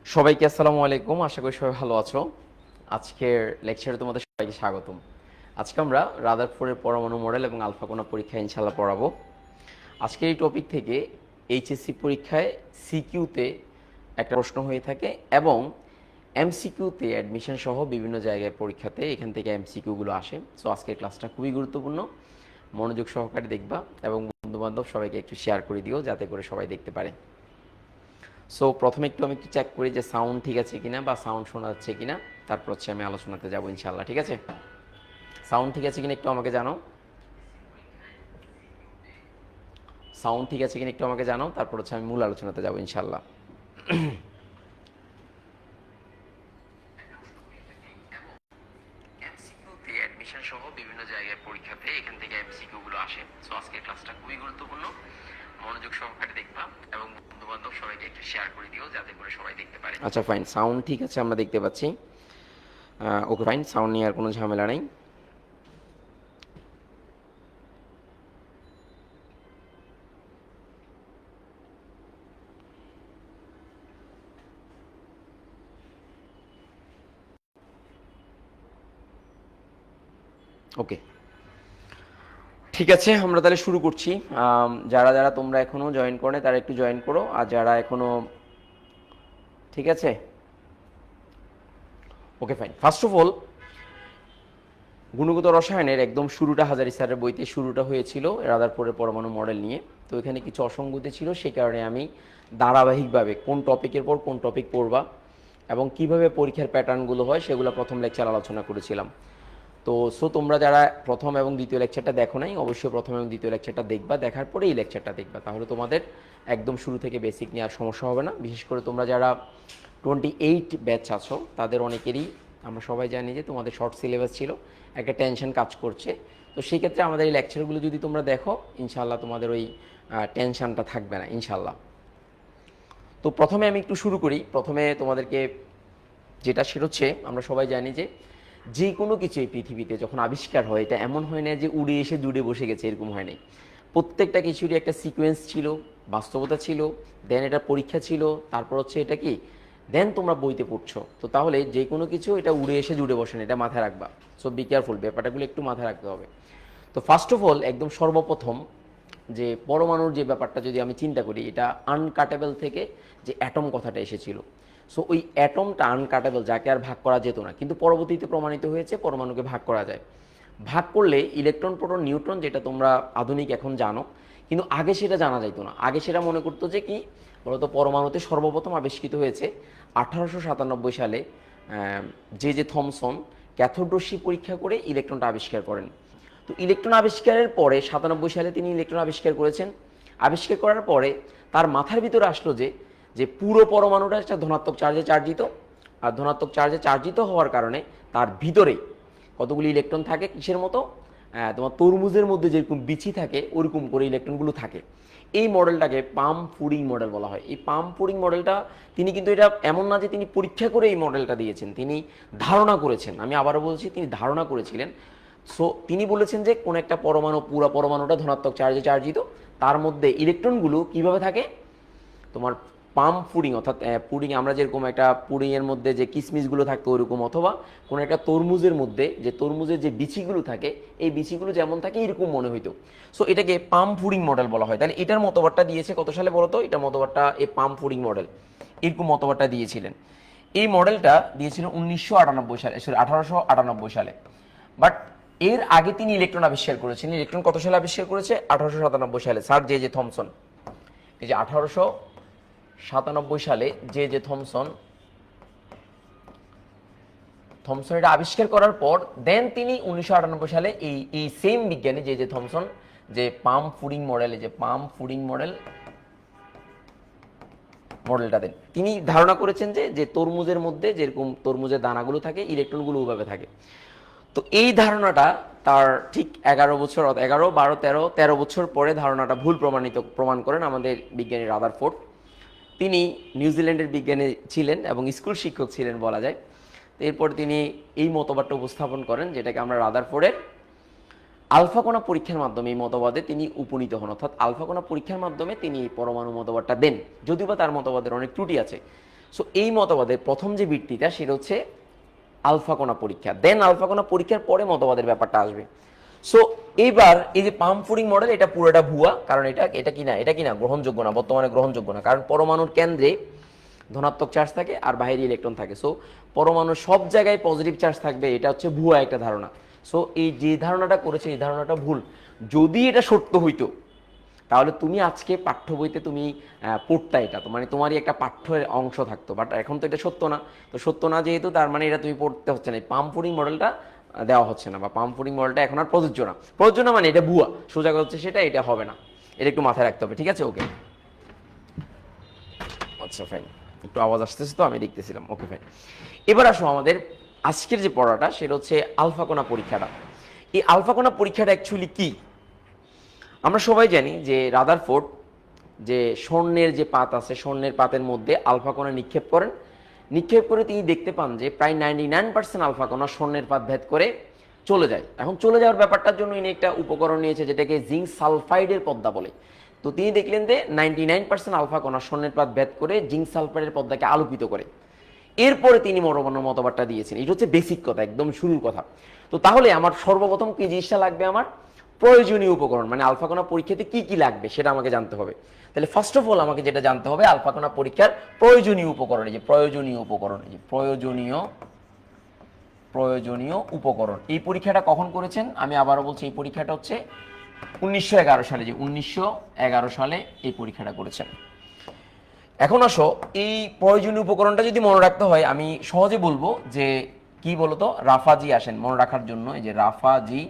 সবাইকে আসসালামু আলাইকুম। আশা করি সবাই ভালো আছো। আজকের লেকচারে তোমাদের সবাইকে স্বাগতম। আজকে আমরা রাদারফোর্ডের পরমাণু মডেল এবং আলফা কণা পরীক্ষা ইনশাআল্লাহ পড়াবো। আজকের এই টপিক থেকে এইচএসসি পরীক্ষায় সিকিউতে একটা প্রশ্ন হয়ে থাকে এবং এমসিকিউতে অ্যাডমিশন সহ বিভিন্ন জায়গায় পরীক্ষাতে এখান থেকে এমসিকিউগুলো আসে। সো আজকের ক্লাসটা খুবই গুরুত্বপূর্ণ, মনোযোগ সহকারে দেখবা এবং বন্ধুবান্ধব সবাইকে একটু শেয়ার করে দিও যাতে করে সবাই দেখতে পারে। সো প্রথমে আমি একটু চেক করি যে সাউন্ড ঠিক আছে কিনা বা সাউন্ড শোনা যাচ্ছে কিনা, তারপর আমি আলোচনাতে যাবো ইনশাল্লাহ। ঠিক আছে, সাউন্ড ঠিক আছে কিনা একটু আমাকে জানাও। সাউন্ড ঠিক আছে কিনা একটু আমাকে জানাও, তারপর আমি মূল আলোচনাতে যাবো ইনশাল্লাহ। এমসিকিউতে অ্যাডমিশন সহ বিভিন্ন জায়গায় পরীক্ষাতে এখান থেকে এমসিকিউগুলো আসে। সো আজকের ক্লাসটা খুবই গুরুত্বপূর্ণ, মনোযোগ সহকারে দেখবা এবং বন্ধুবান্ধব সবাইকে একটু শেয়ার করে দিও যাতে করে সবাই দেখতে পারে। আচ্ছা ফাইন, সাউন্ড ঠিক আছে, আমরা দেখতে পাচ্ছি। ওকে ফাইন, সাউন্ড নিয়ে আর কোনো ঝামেলা নেই। ওকে, ঠিক আছে, আমরা তাহলে শুরু করছি। যারা যারা তোমরা এখনও জয়েন করো তারা একটু জয়েন করো, আর যারা এখনও ঠিক আছে। Okay fine, first of all গুণগত রসায়নের একদম শুরুটা হাজারি স্যারের বইতে শুরুটা হয়েছিল রাদারফোর্ডের পরমাণু মডেল নিয়ে। তো এখানে কিছু অসঙ্গতি ছিল, সেই কারণে আমি ধারাবাহিকভাবে কোন টপিকের পর কোন টপিক পড়বা এবং কিভাবে পরীক্ষার প্যাটার্নগুলো হয় সেগুলো প্রথম লেকচার আলোচনা করেছিলাম। তো তোমরা যারা প্রথম এবং দ্বিতীয় লেকচারটা দেখো নাই, অবশ্যই প্রথম এবং দ্বিতীয় লেকচারটা দেখবা, দেখার পরে এই লেকচারটা দেখবা, তাহলে তোমাদের একদম শুরু থেকে বেসিক নিয়ে আর সমস্যা হবে না। বিশেষ করে তোমরা যারা 28 ব্যাচ আছো তাদের অনেকেরই আমরা সবাই জানি যে তোমাদের শর্ট সিলেবাস ছিল, একটা টেনশন কাজ করছে। তো সেই ক্ষেত্রে আমাদের এই লেকচারগুলো যদি তোমরা দেখো ইনশাআল্লাহ তোমাদের ওই টেনশনটা থাকবে না ইনশাআল্লাহ। তো প্রথমে আমি একটু শুরু করি। প্রথমে তোমাদেরকে যেটা সেটা হচ্ছে, আমরা সবাই জানি যে যে কোনো কিছু এই পৃথিবীতে যখন আবিষ্কার হয় এটা এমন হয় না যে উড়ে এসে জুড়ে বসে গেছে, এরকম হয় নাই। প্রত্যেকটা কিছুরই একটা সিকোয়েন্স ছিল, বাস্তবতা ছিল, দেন এটা পরীক্ষা ছিল, তারপর এটা কি, দেন তোমরা বইতে পড়ছো। তো তাহলে যে কোনো কিছু এটা উড়ে এসে জুড়ে বসে না, এটা মাথায় রাখবা। সো বি কেয়ারফুল, ব্যাপারটাগুলো একটু মাথায় রাখতে হবে। তো ফার্স্ট অফ অল একদম সর্বপ্রথম যে পরমাণুর যে ব্যাপারটা যদি আমি চিন্তা করি, এটা আনকাটেবল থেকে যে অ্যাটম কথাটা এসেছিল। সো ওই অ্যাটমটা আনকাটেবল, যাকে আর ভাগ করা যেত না, কিন্তু পরবর্তীতে প্রমাণিত হয়েছে পরমাণুকে ভাগ করা যায়। ভাগ করলে ইলেকট্রন প্রোটন নিউট্রন, যেটা তোমরা আধুনিক এখন জানো, কিন্তু আগে সেটা জানা যাইতো না। আগে সেটা মনে করতো যে কি বলতো, পরমাণুতে সর্বপ্রথম আবিষ্কৃত হয়েছে 1897 সালে যে থমসন ক্যাথোড রশ্মি পরীক্ষা করে ইলেকট্রনটা আবিষ্কার করেন। তো ইলেকট্রন আবিষ্কারের পরে 97 সালে তিনি ইলেকট্রন আবিষ্কার করেছেন। আবিষ্কার করার পরে তার মাথার ভিতরে আসলো যে যে পুরো পরমাণুটা একটা ধনাত্মক চার্জে চার্জিত, আর ধনাত্মক চার্জে চার্জিত হওয়ার কারণে তার ভিতরে কতগুলি ইলেকট্রন থাকে, কিসের মতো, তোমার তরমুজের মধ্যে যেরকম বিচি থাকে ওরকম করে ইলেকট্রনগুলো থাকে। এই মডেলটাকে পাম ফুডিং মডেল বলা হয়। এই পাম ফুডিং মডেলটা তিনি কিন্তু এটা এমন না যে তিনি পরীক্ষা করে এই মডেলটা দিয়েছেন, তিনি ধারণা করেছেন। আমি আবারও বলছি, তিনি ধারণা করেছিলেন। সো তিনি বলেছেন যে কোন একটা পরমাণু, পুরো পরমাণুটা ধনাত্মক চার্জে চার্জিত, তার মধ্যে ইলেকট্রনগুলো কিভাবে থাকে, তোমার পাম পুডিং, অর্থাৎ পুডিং আমরা যেরকম একটা পুডিংয়ের মধ্যে যে কিসমিসগুলো থাকতো ওইরকম, অথবা কোনো একটা তরমুজের মধ্যে যে তরমুজের যে বিচিগুলো থাকে এই বিচিগুলো যেমন থাকে এরকম মনে হইতো। সো এটাকে পাম পুডিং মডেল বলা হয়। তাহলে এটার মতবাদটা দিয়েছে কত সালে বলো তো? এটার মতবাদটা, এই পাম পুডিং মডেল এরকম মতবাদটা দিয়েছিলেন। এই মডেলটা দিয়েছিলেন 1998 সালে, 1898 সালে। বাট এর আগে তিনি ইলেকট্রন আবিষ্কার করেছেন। ইলেকট্রন কত সালে আবিষ্কার করেছে? 1897 সালে স্যার জে থমসন। এই যে 1897 সালে জে থমসন এটা আবিষ্কার করার পর দেন তিনি 1998 সালে এই সেম বিজ্ঞানী জে থমসন যে পাম ফুডিং মডেল, যে পাম ফুডিং মডেলটা দেন, তিনি ধারণা করেছেন যে তরমুজের মধ্যে যেরকম তরমুজের দানাগুলো থাকে ইলেকট্রনগুলো ওইভাবে থাকে। তো এই ধারণাটা তার ঠিক 11 বছর, 11, 12, 13 বছর পরে ধারণাটা ভুল প্রমাণ করেন আমাদের বিজ্ঞানী রাদারফোর্ড। তিনি নিউজিল্যান্ডের বিজ্ঞানী ছিলেন এবং স্কুল শিক্ষক ছিলেন বলা যায়। এরপর তিনি এই মতবাদটা উপস্থাপন করেন, যেটাকে আমরা রাদারফোর্ডের আলফা কণা পরীক্ষার মাধ্যমে এই মতবাদে তিনি উপনীত হন, অর্থাৎ আলফা কণা পরীক্ষার মাধ্যমে তিনি এই পরমাণু মতবাদটা দেন, যদিও বা তার মতবাদের অনেক ত্রুটি আছে। সো এই মতবাদের প্রথম যে ভিত্তিটা সেটা হচ্ছে আলফা কণা পরীক্ষা, দেন আলফা কণা পরীক্ষার পরে মতবাদের ব্যাপারটা আসবে। সো এইবার এই যে পাম্পফুরিং মডেল, এটা পুরোটা ভুয়া, কারণ এটা কিনা গ্রহণযোগ্য না, বর্তমানে গ্রহণযোগ্য না, কারণ পরমাণুর কেন্দ্রে ধনাত্মক চার্জ থাকে আর বাইরে ইলেকট্রন থাকে। সো পরমাণুর সব জায়গায় পজিটিভ চার্জ থাকবে, এটা হচ্ছে ভুয়া একটা ধারণা। সো এই যে ধারণাটা করেছে এই ধারণাটা ভুল। যদি এটা সত্য হইতো তাহলে তুমি আজকে পাঠ্য বইতে তুমি পড়তা, এটা তো মানে তোমারই একটা পাঠ্যের অংশ থাকতো, বাট এখন তো এটা সত্য না। তো সত্য না যেহেতু, তার মানে এটা তুমি পড়তে হচ্ছে না, পাম্পফুরিং মডেলটা দেওয়া হচ্ছে না, বা পাম্পফুরিং মডেলটা এখন আর প্রযোজ্য না। প্রযোজ্য না মানে এটা ভুয়া, সোজা কথা হচ্ছে সেটা, এটা হবে না, এটা একটু মাথায় রাখতে হবে, ঠিক আছে? ওকে, আচ্ছা ফাইন, একটু আওয়াজ আসতেছে তো আমি দেখতেছিলাম, ওকে ফাইন। এবার আসো আমাদের আজকের যে পড়াটা সেটা হচ্ছে আলফা কণা পরীক্ষাটা। এই আলফা কণা পরীক্ষাটা অ্যাকচুয়ালি কি? আমরা সবাই জানি যে রাদারফোর্ড যে স্বর্ণের যে পাত আছে, স্বর্ণের পাতের মধ্যে আলফা কণা নিক্ষেপ করেন, নিক্ষেপ করে তিনি দেখতে পান যে প্রায় 99% আলফা কণা স্বর্ণের পাত ভেদ করে চলে যায়। এখন চলে যাওয়ার ব্যাপারটার জন্য ইনি একটা উপকরণ নিয়েছে যেটাকে জিঙ্ক সালফাইডের পর্দা বলে। তো তিনি দেখলেন যে 99% আলফা কণা স্বর্ণের পাত ভেদ করে জিঙ্ক সালফাইডের পর্দাকে আলোকিত করে। এরপরে তিনি মতবাদটা দিয়েছেন। এটা হচ্ছে বেসিক কথা, একদম শুরুর কথা। তো তাহলে আমার সর্বপ্রথম কি জিনিসটা লাগবে? আমার প্রয়োজনীয় উপকরণ, মানে আলফা কণা পরীক্ষাতে কি কি লাগবে সেটা আমাকে জানতে হবে। তাহলে ফার্স্ট অফ অল আমাকে যেটা জানতে হবে আলফা কণা পরীক্ষার প্রয়োজনীয় উপকরণ, এই যে প্রয়োজনীয় উপকরণ, এই যে প্রয়োজনীয় উপকরণ। এই পরীক্ষাটা কখন করেছেন? আমি আবারও বলছি, এই পরীক্ষাটা হচ্ছে 1911 সালে, যে 1911 সালে এই পরীক্ষাটা করেছেন। এখন আসো, এই প্রয়োজনীয় উপকরণটা যদি মনে রাখতে হয় আমি সহজে বলবো যে কি বলতো, রাফাজি আসেন মনে রাখার জন্য, এই যে রাফাজি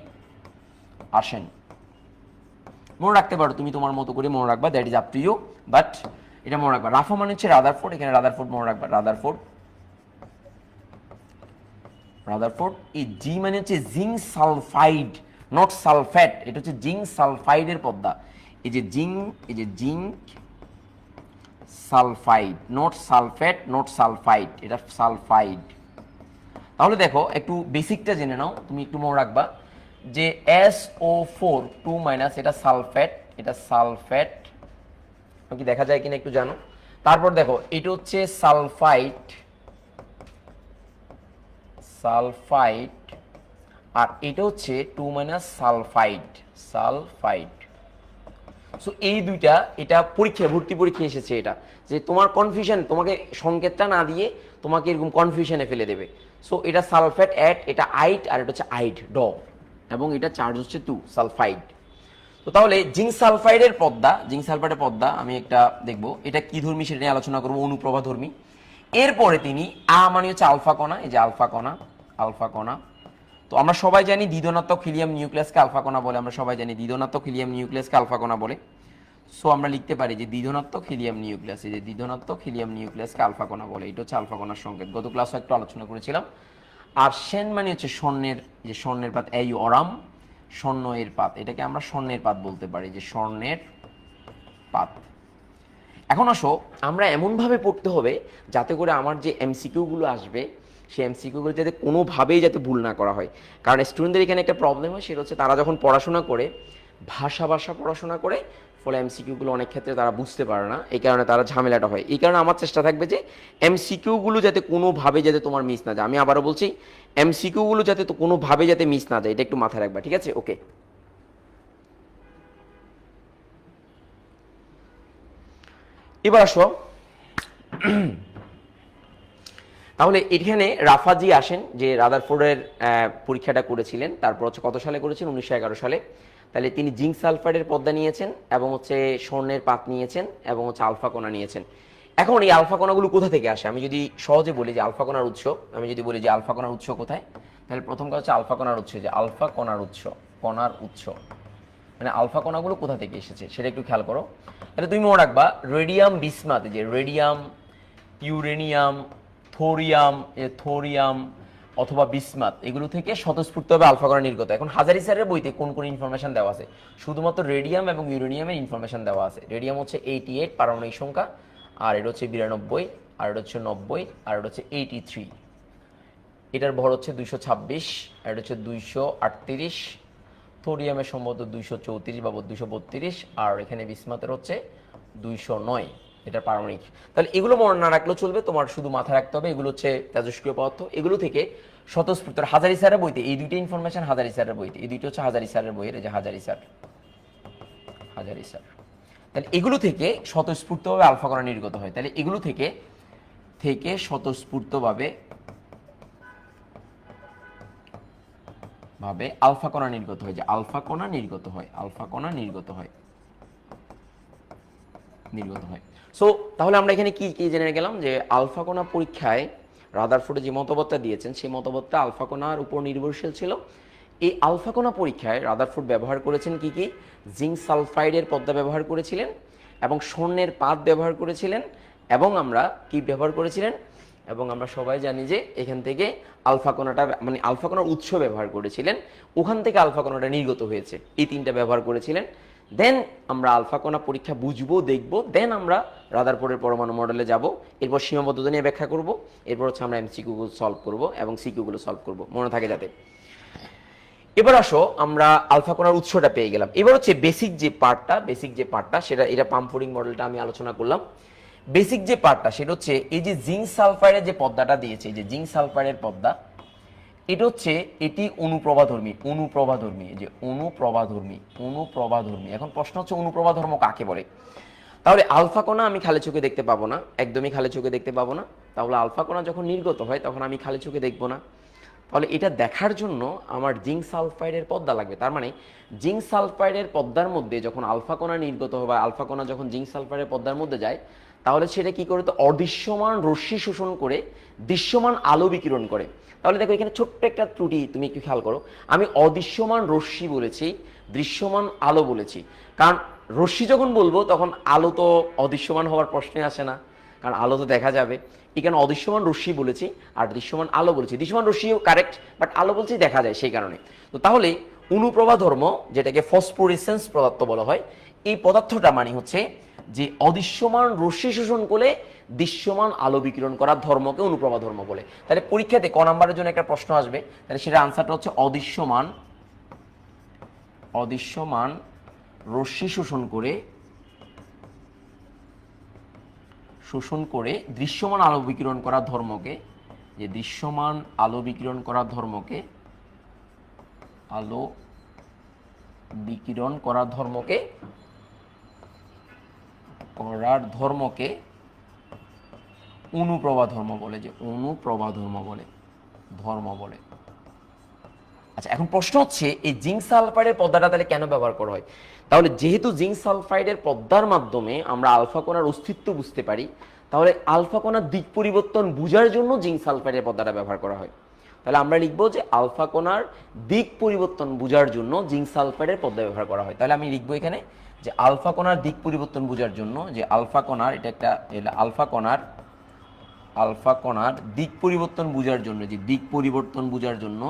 আসেন মনে রাখতে পারো, তুমি তোমার মতো করে মনে রাখবা, that is up to you, but এটা মনে রাখবা। রাফা মানে হচ্ছে রাদারফোর্ড, এখানে রাদারফোর্ড মনে রাখবা, রাদারফোর্ড। এই জি মানে হচ্ছে জিঙ্ক সালফাইড, নট সালফেট, এটা হচ্ছে জিঙ্ক সালফাইডের পর্দা। এই যে zinc sulphide, not sulphate, not sulphide, এটা সালফাইড। তাহলে দেখো একটু বেসিকটা জেনে নাও, তুমি একটু মনে রাখবা যে SO4 2- এটা সালফেট, এটা সালফেট, কি দেখা যায় কিনা একটু জানো। তারপর দেখো এটা হচ্ছে সালফাইড, আর এটা হচ্ছে 2- সালফাইড। সো এই দুইটা, এটা ভর্তি পরীক্ষা এসেছে, এটা যে তোমার কনফিউশন, তোমাকে সংকেতটা না দিয়ে তোমাকে এরকম কনফিউশনে ফেলে দেবে। সো এটা সালফেট অ্যাট, এটা আইট, আর এটা হচ্ছে আইড ড, এবং এটা চার্জ হচ্ছে 2 সালফাইড। তো তাহলে জিঙ্ক সালফাইডের পর্দা আমি একটা দেখবো এটা কি ধর্মী সেটা নিয়ে আলোচনা করবো, অনুপ্রভা ধর্মী। এরপরে তিনি মানে হচ্ছে আলফা কণা, এই যে আলফা কণা। তো আমরা সবাই জানি দ্বিধনাত্মক হিলিয়াম নিউক্লিয়াসকে আলফা কণা বলে, আমরা সবাই জানি দ্বিধনাত্মক হিলিয়াম নিউক্লিয়াসকে আলফা কণা বলে। সো আমরা লিখতে পারি যে দ্বিধনাত্মক হিলিয়াম নিউক্লিয়াস, এই যে দ্বিধনাত্মক হিলিয়াম নিউক্লিয়াসকে আলফা কণা বলে, এটা হচ্ছে আলফা কণার সংকেত, গত ক্লাসে একটু আলোচনা করেছিলাম। আর সেন মানে হচ্ছে স্বর্ণের পাত, এই অরাম, স্বর্ণ এর পাত, এটাকে আমরা স্বর্ণের পাত বলতে পারি, যে স্বর্ণের পাত। এখন আসো, আমরা এমনভাবে পড়তে হবে যাতে করে আমার যে এমসিকিউগুলো আসবে সেই এমসিকিউগুলো যাতে কোনোভাবেই যাতে ভুল না করা হয়। কারণ স্টুডেন্টদের এখানে একটা প্রবলেম হয়, সেটা হচ্ছে তারা যখন পড়াশোনা করে ভাষা পড়াশোনা করে, ফলে এমসিকিউগুলো অনেক ক্ষেত্রে তারা বুঝতে পারে না, এই কারণে তারা ঝামেলাটা হয়। এই কারণে আমার চেষ্টা থাকবে যে এমসিকিউগুলো যাতে কোনোভাবে যাতে তোমার মিস না যায়। আমি আবারও বলছি, এমসিকিউগুলো যাতে তো কোনোভাবে যাতে মিস না যায়, এটা একটু মাথায় রাখবা, ঠিক আছে? ওকে, এবার আসো, তাহলে এখানে রাফাজি আসেন যে রাদারফোর্ডের পরীক্ষাটা করেছিলেন, তারপর হচ্ছে কত সালে করেছেন? 1911 সালে। তাহলে তিনি জিঙ্ক সালফাইডের পর্দা নিয়েছেন, এবং হচ্ছে স্বর্ণের পাত নিয়েছেন, এবং হচ্ছে আলফা কণা নিয়েছেন। এখন এই আলফা কণাগুলো কোথা থেকে আসে? আমি যদি সহজে বলি যে আলফা কণার উৎস, আলফা কণার উৎস কোথায়, তাহলে প্রথম কথা হচ্ছে আলফা কণার উৎস, যে আলফা কণার উৎস মানে আলফা কণাগুলো কোথা থেকে এসেছে সেটা একটু খেয়াল করো। তাহলে তুমি মনে রাখবা রেডিয়াম বিসমাথ, যে রেডিয়াম, ইউরেনিয়াম, থোরিয়াম অথবা বিসমাথ, এগুলো থেকে স্বতঃস্ফূর্তভাবে আলফা কণা নির্গত। এখন হাজারি স্যারের বইতে কোন কোন ইনফরমেশন দেওয়া আছে? শুধুমাত্র রেডিয়াম এবং ইউরেনিয়ামের ইনফরমেশন দেওয়া আছে। রেডিয়াম হচ্ছে 88 পারমাণবিক সংখ্যা, আর এটা হচ্ছে 92, আর এটা হচ্ছে 90, আর এটা হচ্ছে 83। এটার ভর হচ্ছে 226, আর এটা হচ্ছে 238। থোরিয়ামের সম্ভবত 234 বা 232, আর এখানে বিসমাথের হচ্ছে 209, এটা পারমাণবিক। তাহলে এগুলো মনে না রাখলেও চলবে, তোমার শুধু মাথায় রাখতে হবে এগুলো হচ্ছে তেজস্ক্রিয় পদার্থ। এগুলো থেকে স্বতঃস্ফূর্ত হাজারি স্যারের বইতে এই দুইটা ইনফরমেশন, হাজারি স্যারের বইতে এই দুইটা হচ্ছে হাজারি স্যারের বইয়ের, এই যে হাজারি স্যার, তাহলে এগুলো থেকে স্বতঃস্ফূর্তভাবে আলফা কণা নির্গত হয়। তাহলে এগুলো থেকে স্বতঃস্ফূর্তভাবে আলফা কণা নির্গত হয়, যে আলফা কণা নির্গত হয়। সো তাহলে আমরা এখানে কি জেনে গেলাম, যে আলফা কণা পরীক্ষায় রাদারফোর্ড যে মতবাদটা দিয়েছেন সেই মতবাদটা আলফা কণার উপর নির্ভরশীল ছিল। এই আলফা কণা পরীক্ষায় রাদারফোর্ড ব্যবহার করেছেন কি জিঙ্ক সালফাইডের পর্দা ব্যবহার করেছিলেন, এবং স্বর্ণের পাত ব্যবহার করেছিলেন, এবং আমরা কি ব্যবহার করেছিলেন, এবং আমরা সবাই জানি যে এখান থেকে আলফা কণাটা মানে আলফা কণার উৎস ব্যবহার করেছিলেন, ওখান থেকে আলফা কণাটা নির্গত হয়েছে, এই তিনটা ব্যবহার করেছিলেন। দেন আমরা আলফা কণা পরীক্ষা বুঝবো, দেখবো, দেন আমরা রাদারফোর্ডের পরমাণু মডেলে যাব, এরপর সীমাবদ্ধতা নিয়ে ব্যাখ্যা করব, এরপর হচ্ছে আমরা এমসিকিউগুলো সলভ করব এবং সিকিউগুলো সলভ করব, মনে থাকে যাতে। এবার আসো আমরা আলফা কণার উৎসটা পেয়ে গেলাম। এবার হচ্ছে বেসিক যে পার্টটা সেটা, এটা পাম্পফোরিং মডেলটা আমি আলোচনা করলাম। বেসিক যে পার্টটা সেটা হচ্ছে এই যে জিঙ্ক সালফাইডের যে পর্দাটা দিয়েছে, যে জিঙ্ক সালফাইডের পর্দা, এটা হচ্ছে এটি অনুপ্রভাধর্মী, যে অনুপ্রভাধর্মী। এখন প্রশ্ন হচ্ছে অনুপ্রভাধর্ম কাকে বলে? তাহলে আলফা কণা আমি খালি চোখে দেখতে পাবো না, একদমই খালি চোখে দেখতে পাবো না। তাহলে আলফা কণা যখন নির্গত হয় তখন আমি খালি চোখে দেখবো না। তাহলে এটা দেখার জন্য আমার জিঙ্ক সালফাইডের পর্দা লাগবে। তার মানে জিঙ্ক সালফাইডের পর্দার মধ্যে যখন আলফা কণা নির্গত হয় বা আলফা কণা যখন জিঙ্ক সালফাইডের পর্দার মধ্যে যায়, তাহলে সেটা কি করে? তো অদৃশ্যমান রশ্মি শোষণ করে দৃশ্যমান আলো বিকিরণ করে। তাহলে দেখো এখানে ছোট্ট একটা ত্রুটি, তুমি একটু খেয়াল করো, আমি অদৃশ্যমান রশ্মি বলেছি, দৃশ্যমান আলো বলেছি। কারণ রশ্মি যখন বলবো তখন আলো তো অদৃশ্যমান হওয়ার প্রশ্নে আসে না, কারণ আলো তো দেখা যাবে। এখানে অদৃশ্যমান রশ্মি বলেছি আর দৃশ্যমান আলো বলেছি। দৃশ্যমান রশ্মিও কারেক্ট, বাট আলো বলছি দেখা যায়, সেই কারণে। তো তাহলে অনুপ্রভা ধর্ম, যেটাকে ফসফোরেসেন্স পদার্থ বলা হয়, এই পদার্থটা মানে হচ্ছে যে অদৃশ্যমান রশ্মি শোষণ করে দৃশ্যমান আলো বিকিরণ করার ধর্মকে অনুপ্রভা ধর্ম বলে। তাহলে পরীক্ষাতে ক নাম্বারের জন্য একটা প্রশ্ন আসবে, তাহলে সেটা আনসারটা হচ্ছে অদৃশ্যমান রশ্মি শোষণ করে দৃশ্যমান আলো বিকিরণ করার ধর্মকে, যে দৃশ্যমান আলো বিকিরণ করার ধর্মকে অনুপ্রভা ধর্ম বলে, যে অনুপ্রভা ধর্ম বলে। আচ্ছা, এখন প্রশ্ন হচ্ছে এই জিঙ্ক সালফাইডের পর্দাটা তাহলে কেন ব্যবহার করা হয়? তাহলে যেহেতু জিঙ্ক সালফাইডের পর্দার মাধ্যমে আমরা আলফা কণার অস্তিত্ব বুঝতে পারি, তাহলে আলফা কণার দিক পরিবর্তন বোঝার জন্য জিঙ্ক সালফাইডের পর্দাটা ব্যবহার করা হয়। তাহলে আমরা লিখবো যে আলফা কণার দিক পরিবর্তন বোঝার জন্য জিঙ্ক সালফাইডের পর্দা ব্যবহার করা হয়। তাহলে আমি লিখবো এখানে যে আলফা কণার দিক পরিবর্তন বোঝার জন্য, যে আলফা কণার, এটা একটা আলফা কণার দিক পরিবর্তন বোঝার জন্য, যে দিক পরিবর্তন বোঝার জন্য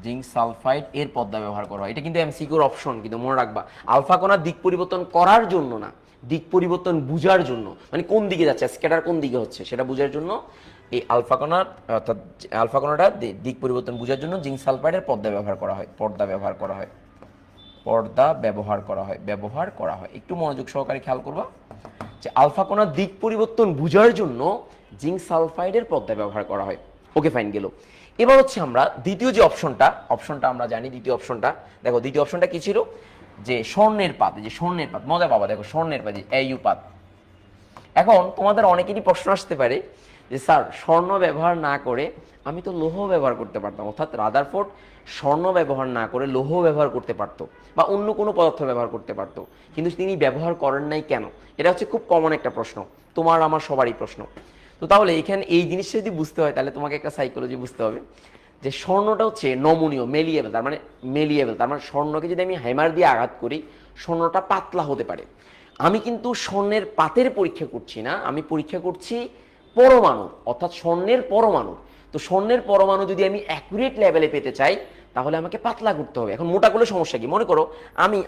জিঙ্ক সালফাইড এর পর্দা ব্যবহার করা হয়। এটা কিন্তু এমসিকিউর অপশন, কিন্তু মনে রাখবা আলফা কণার দিক পরিবর্তন করার জন্য না, দিক পরিবর্তন বুঝার জন্য, মানে কোন দিকে যাচ্ছে, স্ক্যাটার কোন দিকে হচ্ছে সেটা বুঝার জন্য এই আলফা কণার, অর্থাৎ আলফা কণাটা দিক পরিবর্তন বুঝার জন্য জিঙ্ক সালফাইডের পর্দা ব্যবহার করা হয়। একটু মনোযোগ সহকারে খেয়াল করবা যে আলফা কণার দিক পরিবর্তন বুঝার জন্য জিঙ্ক সালফাইডের পর্দা ব্যবহার করা হয়। ওকে, ফাইন, গেল। এবার হচ্ছে আমরা দ্বিতীয় যে অপশনটা আমরা জানি, দ্বিতীয় অপশনটা দেখো, দ্বিতীয় অপশনটা কি ছিল? যে স্বর্ণের পাত, মজা পাবা, দেখো স্বর্ণের পাত, এয়ু পাত। এখন তোমাদের অনেকেরই প্রশ্ন আসতে পারে যে স্যার, স্বর্ণ ব্যবহার না করে আমি তো লৌহ ব্যবহার করতে পারতাম, অর্থাৎ রাদারফোর্ড স্বর্ণ ব্যবহার না করে লৌহ ব্যবহার করতে পারতো বা অন্য কোনো পদার্থ ব্যবহার করতে পারতো, কিন্তু তিনি ব্যবহার করেন নাই কেন? এটা হচ্ছে খুব কমন একটা প্রশ্ন, তোমার আমার সবারই প্রশ্ন। তো তাহলে এখানে এই জিনিসটা যদি বুঝতে হয়, তাহলে তোমাকে একটা সাইকোলজি বুঝতে হবে যে স্বর্ণটা হচ্ছে নমনীয়, মেলিয়েবল, তার মানে স্বর্ণকে যদি আমি হ্যামার দিয়ে আঘাত করি স্বর্ণটা পাতলা হতে পারে। আমি কিন্তু স্বর্ণের পাতের পরীক্ষা করছি না, আমি পরীক্ষা করছি পরমাণু, অর্থাৎ স্বর্ণের পরমাণু। তো স্বর্ণের পরমাণু যদি আমি অ্যাকুরেট লেভেলে পেতে চাই, তাহলে আমাকে পাতলা করতে হবে। এখন মোটা করলে সমস্যা কি? মনে করো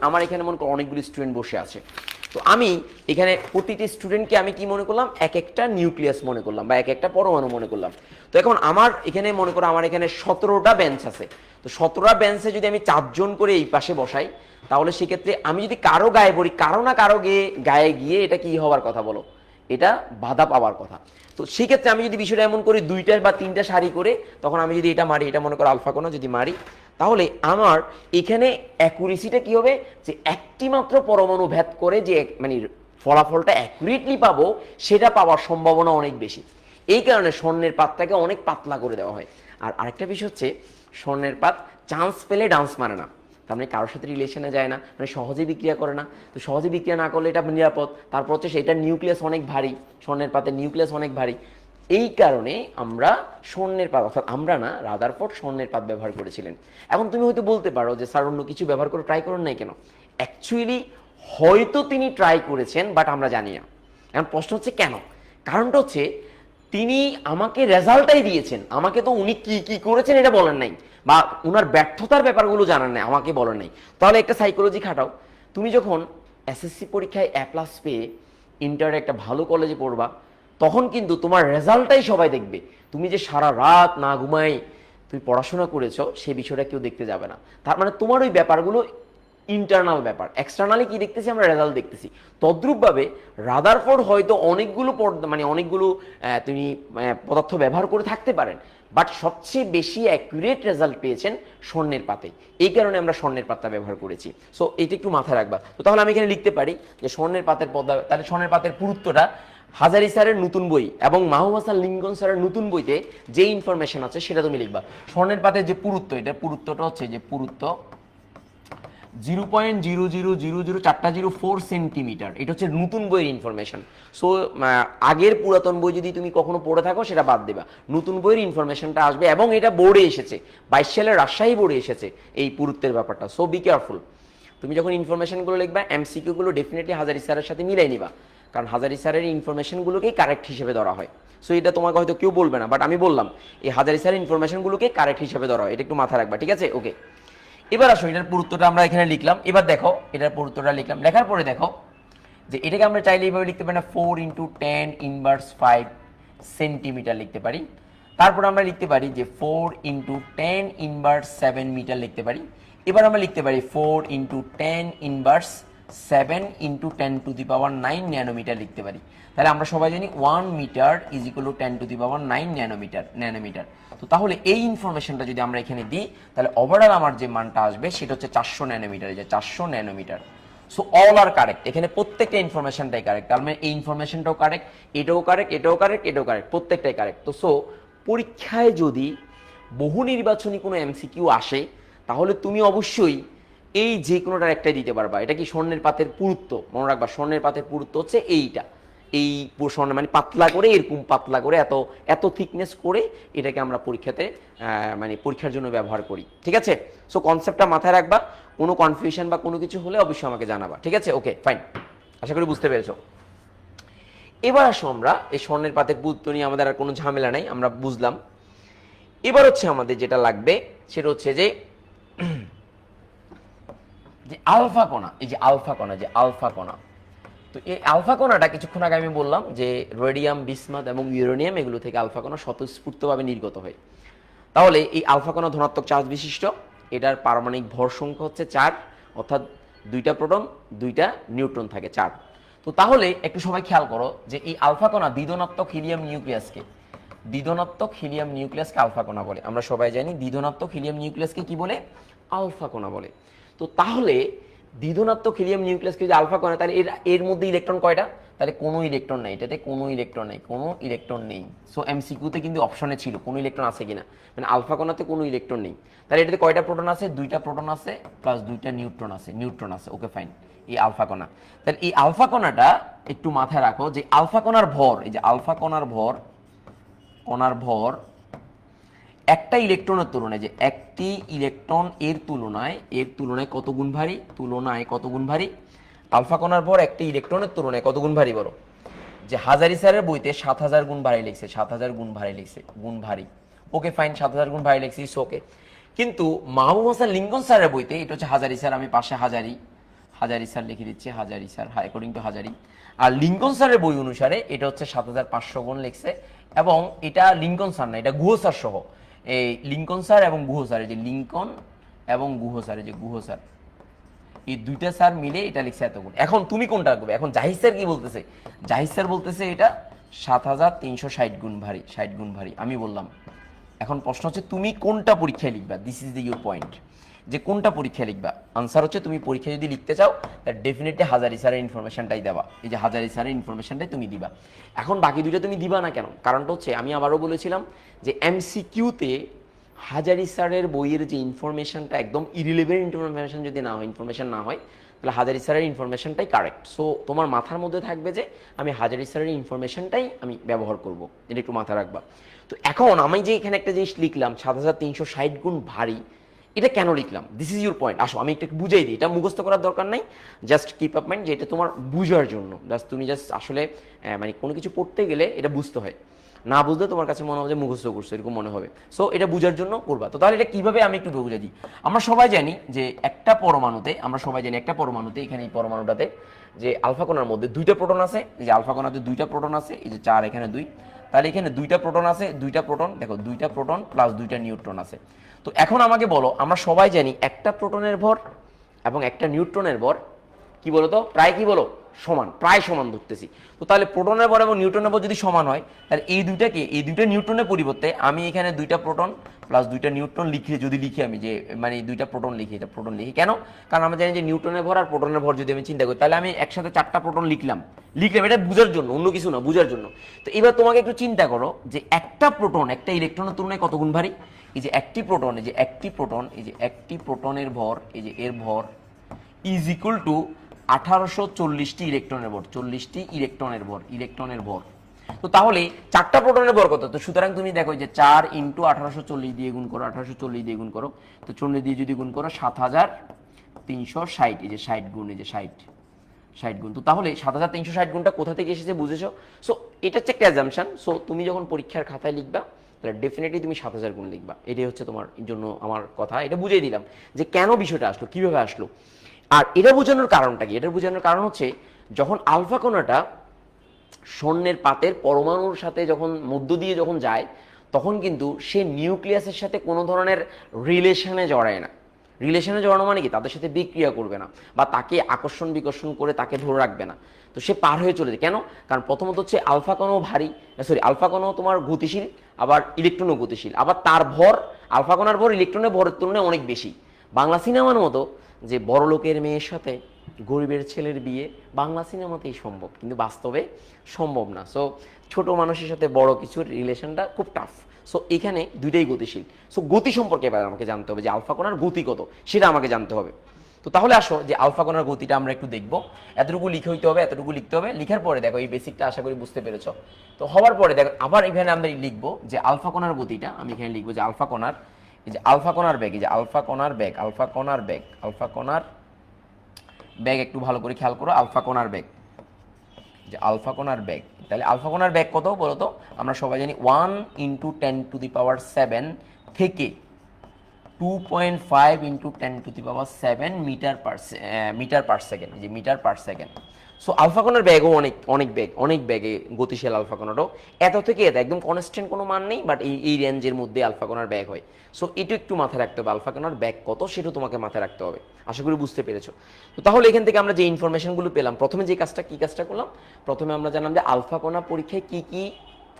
আমার এখানে মনে করো অনেকগুলো স্টুডেন্ট বসে আছে, তো আমি এখানে প্রতিটি স্টুডেন্টকে আমি কি মনে করলাম, এক একটা নিউক্লিয়াস মনে করলাম বা এক একটা পরমাণু মনে করলাম। তো এখন আমার এখানে মনে করো আমার এখানে 17টা বেঞ্চ আছে, তো 17টা বেঞ্চে যদি আমি 4জন করে এই পাশে বসাই, তাহলে সেক্ষেত্রে আমি যদি কারো গায়ে পড়ি, কারো না কারো গায়ে গিয়ে এটা কি হওয়ার কথা বলো, এটা বাধা পাওয়ার কথা। তো সেক্ষেত্রে আমি যদি বিষয়টা এমন করি 2টা বা 3টা সারি করে, তখন আমি যদি এটা মারি, এটা মনে করো আলফা কোণা যদি মারি, তাহলে আমার এখানে অ্যাকুরেসিটা কি হবে, যে একটি মাত্র পরমাণু ভেদ করে যে মানে ফলাফলটা অ্যাকুরেটলি পাবো, সেটা পাওয়ার সম্ভাবনা অনেক বেশি। এই কারণে স্বর্ণের পাতটাকে অনেক পাতলা করে দেওয়া হয়। আর আরেকটা বিষয় হচ্ছে, স্বর্ণের পাত চান্স পেলে ডান্স মারে না, তার মানে কারোর সাথে রিলেশনে যায় না, মানে সহজে বিক্রিয়া করে না। তো সহজে বিক্রিয়া না করলে এটা নিরাপদ। তারপর হচ্ছে সেটার নিউক্লিয়াস অনেক ভারী, স্বর্ণের পাতের নিউক্লিয়াস অনেক ভারী। এই কারণে আমরা স্বর্ণের পাত, অর্থাৎ আমরা না, রাদারফোর্ড স্বর্ণের পাত ব্যবহার করেছিলেন। এখন তুমি হয়তো বলতে পারো যে স্যার অন্য কিছু ব্যবহার করে ট্রাই করেন নাই কেন? অ্যাকচুয়ালি হয়তো তিনি ট্রাই করেছেন, বাট আমরা জানি না। এখন প্রশ্ন হচ্ছে কেন? কারণটা হচ্ছে তিনি আমাকে রেজাল্টটাই দিয়েছেন, আমাকে তো উনি কি কি করেছেন এটা বলেন নাই, বা উনার ব্যর্থতার ব্যাপারগুলো জানান নাই, আমাকে বলেন নাই। তাহলে একটা সাইকোলজি খাটাও, তুমি যখন এসএসসি পরীক্ষায় এ প্লাস পেয়ে ইন্টারে একটা ভালো কলেজে পড়বা, তখন কিন্তু তোমার রেজাল্টটাই সবাই দেখবে। তুমি যে সারা রাত না ঘুমাই তুমি পড়াশোনা করেছো, সেই বিষয়টা কেউ দেখতে যাবে না। তার মানে তোমার ওই ব্যাপারগুলো ইন্টারনাল ব্যাপার, এক্সটার্নালি কি দেখতেছি আমরা, রেজাল্ট দেখতেছি। তদ্রূপভাবে রাদারফোর্ড হয়তো অনেকগুলো মানে অনেকগুলো তিনি পদার্থ ব্যবহার করে থাকতে পারেন, বাট সবচেয়ে বেশি অ্যাকুরেট রেজাল্ট পেয়েছেন স্বর্ণের পাতে। এই কারণে আমরা স্বর্ণের পাতা ব্যবহার করেছি। সো এটা একটু মাথায় রাখবা। তো তাহলে আমি এখানে লিখতে পারি যে স্বর্ণের পাতের পদ্মা, তাহলে স্বর্ণের পাতের পুরুত্বটা হাজারি স্যারের নতুন বই এবং মাহবুব হাসান লিঙ্কন স্যারের নতুন বইতে যে ইনফরমেশন আছে সেটা তুমি লিখবা। স্বর্ণের পাতের যে পুরুত্ব, এটা পুরুত্বটা হচ্ছে যে পুরুত্ব 0.00004 সেন্টিমিটার। এটা হচ্ছে নতুন বইয়ের ইনফরমেশন। সো আগের পুরাতন বই যদি তুমি কখনো পড়ে থাকো সেটা বাদ দেবা, নতুন বইয়ের ইনফরমেশনটা আসবে, এবং এটা বোর্ডে এসেছে, 22 সালের রাজশাহী বোর্ডে এসেছে এই পুরুত্বের ব্যাপারটা। So be careful. তুমি যখন ইনফরমেশনগুলো লিখবা, এমসিকিউগুলো ডেফিনেটলি হাজারি স্যারের সাথে মিলাই নিবা, কারণ হাজারি স্যারের ইনফরমেশনগুলোকেই কারেক্ট হিসেবে ধরা হয়। সো এটা তোমাকে হয়তো কেউ বলবে না, বাট আমি বললাম এই হাজারি স্যারের ইনফরমেশনগুলোকে কারেক্ট হিসেবে ধরা হয়, এটা একটু মাথায় রাখবা, ঠিক আছে? ওকে, এবার আসো এটার পুরুত্বটা আমরা এখানে লিখলাম। এবার দেখো এটার পুরুত্বটা লিখলাম, লেখার পরে দেখো যে এটাকে আমরা চাইলে এইভাবে লিখতে পারি না, 4 × 10⁻5 সেন্টিমিটার লিখতে পারি। তারপর আমরা লিখতে পারি যে 4 × 10⁻7 মিটার লিখতে পারি। এবার আমরা লিখতে পারি 4 × 10⁻7 × 10⁹ ন্যানোমিটার লিখতে পারি। তাহলে আমরা সবাই জানি 1 মিটার = 10⁹ ন্যানোমিটার। তো তাহলে এই ইনফরমেশনটা যদি আমরা এখানে দিই, তাহলে ওভারঅল আমার যে মানটা আসবে সেটা হচ্ছে 400 ন্যানোমিটার, যে 400 ন্যানোমিটার। সো অল আর কারেক্ট, এখানে প্রত্যেকটা ইনফরমেশনটাই কারেক্ট। তার মানে এই ইনফরমেশনটাও কারেক্ট, এটাও কারেক্ট, এটাও কারেক্ট, এটাও কারেক্ট, প্রত্যেকটাই কারেক্ট। তো সো পরীক্ষায় যদি বহু নির্বাচনী কোনো এমসিকিউ আসে, তাহলে তুমি অবশ্যই এই যে কোনোটার একটাই দিতে পারবা। এটা কি স্বর্ণের পাতের পুরুত্ব, মনে রাখবা স্বর্ণের পাতের পুরুত্ব হচ্ছে এইটা, এই স্বর্ণ মানে পাতলা করে, এরকম পাতলা করে, এত এত থিকনেস করে এটাকে আমরা পরীক্ষাতে মানে পরীক্ষার জন্য ব্যবহার করি, ঠিক আছে? সো কনসেপ্টটা মাথায় রাখবা, কোনো কনফিউশন বা কোনো কিছু হলে অবশ্যই আমাকে জানাবা, ঠিক আছে? ওকে ফাইন, আশা করি বুঝতে পেরেছো। এবার আসো আমরা এই স্বর্ণের পাতের পুরুত্ব নিয়ে আমাদের আর কোনো ঝামেলা নাই, আমরা বুঝলাম। এবার হচ্ছে আমাদের যেটা লাগবে সেটা হচ্ছে যে আলফা কণা, এই যে আলফা কণা, যে আলফা কণা। তো এই আলফা কণাটা কিছুক্ষণ আগে আমি বললাম যে রেডিয়াম, বিসমাথ এবং ইউরেনিয়াম এগুলো থেকে আলফা কণা স্বতঃস্ফূর্তভাবে নির্গত হয়। তাহলে এই আলফা কণা ধনাত্মক চার্জ বিশিষ্ট, এটার পারমাণবিক ভর সংখ্যা হচ্ছে 4, অর্থাৎ 2টা প্রোটন 2টা নিউট্রন থাকে, 4। তো তাহলে একটু সবাই খেয়াল করো যে এই আলফা কণা দ্বিধনাত্মক হিলিয়াম নিউক্লিয়াসকে, দ্বিধনাত্মক হিলিয়াম নিউক্লিয়াসকে আলফা কণা বলে। আমরা সবাই জানি দ্বিধনাত্মক হিলিয়াম নিউক্লিয়াসকে কি বলে, আলফা কণা বলে। তো তাহলে দ্বিধনাত্মক হিলিয়াম নিউক্লিয়াসকে যদি আলফা কণা, তাহলে এর মধ্যে ইলেকট্রন কয়টা? তাহলে কোনো ইলেকট্রন নেই, এটাতে কোনো ইলেকট্রন নেই, কোনো ইলেকট্রন নেই। সো এমসিকিউতে কিন্তু অপশনে ছিল কোনো ইলেকট্রন আছে কিনা, মানে আলফা কণাতে কোনো ইলেকট্রন নেই। তাহলে এটাতে কয়টা প্রোটন আছে? 2টা প্রোটন আছে প্লাস 2টা নিউট্রন আছে। ওকে ফাইন, এই আলফা কণা। তাহলে এই আলফা কণাটা একটু মাথায় রাখো যে আলফা কণার ভর, এই যে আলফা কণার ভর একটা ইলেকট্রনের তুলনায়, যে একটি ইলেকট্রন এর তুলনায় কত গুণ ভারী, আলফা কণার ভর একটি ইলেকট্রনের তুলনায় কত গুণ ভারী বলো? যে হাজারি স্যারের বইতে 7000 গুণ ভারী লিখছে, 7000 গুণ ভারী লিখছে, গুণ ভারী। ওকে ফাইন, 7000 গুণ ভারী লিখছি, ওকে। কিন্তু মাহবুব হাসান লিঙ্কন স্যারের বইতে, এটা হচ্ছে হাজারি স্যার, আমি পাশে হাজারি স্যার লিখে দিচ্ছি, Hazari sir, according to Hazari. আর লিঙ্কন স্যারের বই অনুসারে এটা হচ্ছে 7500 গুণ লিখছে, এবং এটা লিঙ্কন স্যার না, এটা গুহ স্যার সহ, এই লিঙ্কন স্যার এবং গুহ স্যার, এই যে লিঙ্কন এবং গুহ স্যার, এই যে গুহ স্যার, এই দুইটা স্যার মিলে এটা লিখছে এত গুণ। এখন তুমি কোনটা রাখবে? এখন জাহিদ স্যার কি বলতেছে? জাহিদ স্যার বলতেছে এটা 7360 গুণ ভারী, 60 গুণ ভারী। আমি বললাম এখন প্রশ্ন হচ্ছে তুমি কোনটা পরীক্ষায় লিখবা, this is the your point, যে কোনটা পরীক্ষায় লিখবা। আনসার হচ্ছে তুমি পরীক্ষা যদি লিখতে চাও তাহলে ডেফিনেটলি হাজারি স্যারের ইনফরমেশনটাই দেবা, এই যে হাজারি স্যারের ইনফরমেশনটাই তুমি দিবা। এখন বাকি দুইটা তুমি দিবা না কেন? কারণটা হচ্ছে আমি আবারও বলেছিলাম যে এমসিকিউতে হাজারি স্যারের বইয়ের যে ইনফরমেশনটা একদম ইরিলেভেন্ট ইনফরমেশন যদি না হয়, ইনফরমেশন না হয়, তাহলে হাজারি স্যারের ইনফরমেশনটাই কারেক্ট। সো তোমার মাথার মধ্যে থাকবে যে আমি হাজারি স্যারের ইনফরমেশনটাই আমি ব্যবহার করব, এটা একটু মাথা রাখবা। তো এখন আমি যে এখানে একটা জিনিস লিখলাম 7360 গুণ ভারী, এটা কেন লিখলাম? This is your point. আসো আমি একটু বুঝাই দিই, এটা মুখস্থ করার দরকার নাই, জাস্ট কিপ আপ মাইন্ড যে এটা তোমার বুঝার জন্য, জাস্ট তুমি জাস্ট আসলে মানে কোনো কিছু পড়তে গেলে এটা বুঝতে হয়, না বুঝলে তোমার কাছে মনে হবে যে মুখস্থ করছো এরকম মনে হবে। সো এটা বুঝার জন্য করবা। তো তাহলে এটা কিভাবে আমি একটু বুঝে দিই। আমরা সবাই জানি যে একটা পরমাণুতে, এখানে এই পরমাণুটাতে যে আলফা কণার মধ্যে দুইটা প্রোটন আছে, এই যে আলফা কণাতে দুইটা প্রোটন আছে, এই যে 4 এখানে 2, তাহলে এখানে দুইটা প্রোটন আছে, দুইটা প্রোটন, দেখো দুইটা প্রোটন প্লাস দুইটা নিউট্রন আছে। তো এখন আমাকে বলো, আমরা সবাই জানি একটা প্রোটনের ভর এবং একটা নিউট্রনের ভর কি বলো তো, প্রায় কি বলো, সমান, প্রায় সমান ধরতেছি। তো তাহলে প্রোটনের ভর এবং নিউট্রনের ভর যদি সমান হয়, তাহলে এই দুইটা নিউট্রনের পরিবর্তে আমি এখানে দুইটা প্রোটন প্লাস দুইটা নিউট্রন যদি লিখি, আমি যে মানে দুইটা প্রোটন লিখি, এটা প্রোটন লিখি কেন? কারণ আমরা জানি যে নিউট্রনের ভর আর প্রোটনের ভর যদি আমি চিন্তা করি, তাহলে আমি একসাথে 4টা প্রোটন লিখলাম, এটা বুঝার জন্য, অন্য কিছু না, বুঝার জন্য। তো এবার তোমাকে একটু চিন্তা করো যে একটা প্রোটন একটা ইলেকট্রনের তুলনায় কত গুণ ভারী? এই যে একটি প্রোটনের ভর, এই যে এর ভর ইজ ইকুয়াল টু 1840টি ইলেকট্রনের ভর, 40টি ইলেকট্রনের ভর। তো তাহলে 4টা প্রোটনের ভর কত? তো সুতরাং তুমি দেখো যে 4 ইন্টু 1840 দিয়ে গুণ করো, 1840 দিয়ে গুণ করো, তো 40 দিয়ে যদি গুণ করো 7360, এই যে 60 গুণ, এই যে 60 গুণ। তো তাহলে 7360 গুণটা কোথা থেকে এসেছে বুঝেছো? সো এটা হচ্ছে একটা অ্যাজাম্পশন। সো তুমি যখন পরীক্ষার খাতায় লিখবা তাহলে ডেফিনেটলি তুমি 7000 গুণ লিখবা, এটাই হচ্ছে তোমার জন্য আমার কথা। এটা বুঝিয়ে দিলাম যে কেন বিষয়টা আসলো, কিভাবে আসলো। আর এটা বোঝানোর কারণটা কি? এটা বোঝানোর কারণ হচ্ছে যখন আলফা কণাটা স্বর্ণের পাতের পরমাণুর সাথে যখন মধ্য দিয়ে যখন যায়, তখন কিন্তু সে নিউক্লিয়াসের সাথে কোনো ধরনের রিলেশনে জড়ায় না। রিলেশনে জড়ানো মানে কি? তাদের সাথে বিক্রিয়া করবে না বা তাকে আকর্ষণ বিকর্ষণ করে তাকে ধরে রাখবে না। তো সে পার হয়ে চলে যায় কেন? কারণ প্রথমত হচ্ছে আলফা কণাও ভারী, আলফা কণাও তোমার গতিশীল, আবার ইলেকট্রনও গতিশীল, আবার তার ভর, আলফা কণার ভর ইলেকট্রনের ভরের তুলনায় অনেক বেশি। বাংলা সিনেমার মতো যে বড় লোকের মেয়ের সাথে গরিবের ছেলের বিয়ে বাংলা সিনেমাতেই সম্ভব, কিন্তু বাস্তবে সম্ভব না। সো ছোট মানুষের সাথে বড় কিছুর রিলেশনটা খুব টাফ। সো এখানে দুইটাই গতিশীল। সো গতি সম্পর্কে এবার আমাকে জানতে হবে যে আলফা কণার গতি কত, সেটা আমাকে জানতে হবে। তো তাহলে আসো যে আলফা কণার গতিটা আমরা একটু দেখব। এতটুকু লিখে হইতে হবে, এতটুকু লিখতে হবে। লিখার পরে দেখো এই বেসিকটা আশা করি বুঝতে পেরেছো। তো হওয়ার পরে দেখো আবার এখানে আমরা লিখবো যে আলফা কণার গতিটা, আমি এখানে লিখবো যে আলফা কণার, এই যে আলফা কণার বেগ, এই যে আলফা কণার বেগ একটু ভালো করে খেয়াল করো, আলফা কণার বেগ, যে আলফা কণার বেগ। তাহলে আলফা কণার বেগ কত বলো তো? আমরা সবাই জানি 1 × 10⁷ থেকে 2.5 × 10⁷ মিটার পার সেকেন্ড, যে metre per second. So alpha কণার ব্যাগও অনেক ব্যাগে গতিশীল আলফা কণাটাও। এত থেকে এত একদম কনস্ট্যান্ট কোনো মান নেই, বাট এই রেঞ্জের মধ্যে আলফা কণার ব্যাগ হয়। সো এটা একটু মাথায় রাখতে হবে, আলফা কণার ব্যাগ কত সেটা তোমাকে মাথায় রাখতে হবে। আশা করি বুঝতে পেরেছো। তো তাহলে এখান থেকে আমরা যে ইনফরমেশনগুলো পেলাম, প্রথমে যে কাজটা করলাম, প্রথমে আমরা জানলাম যে আলফা কণা পরীক্ষায় কি কি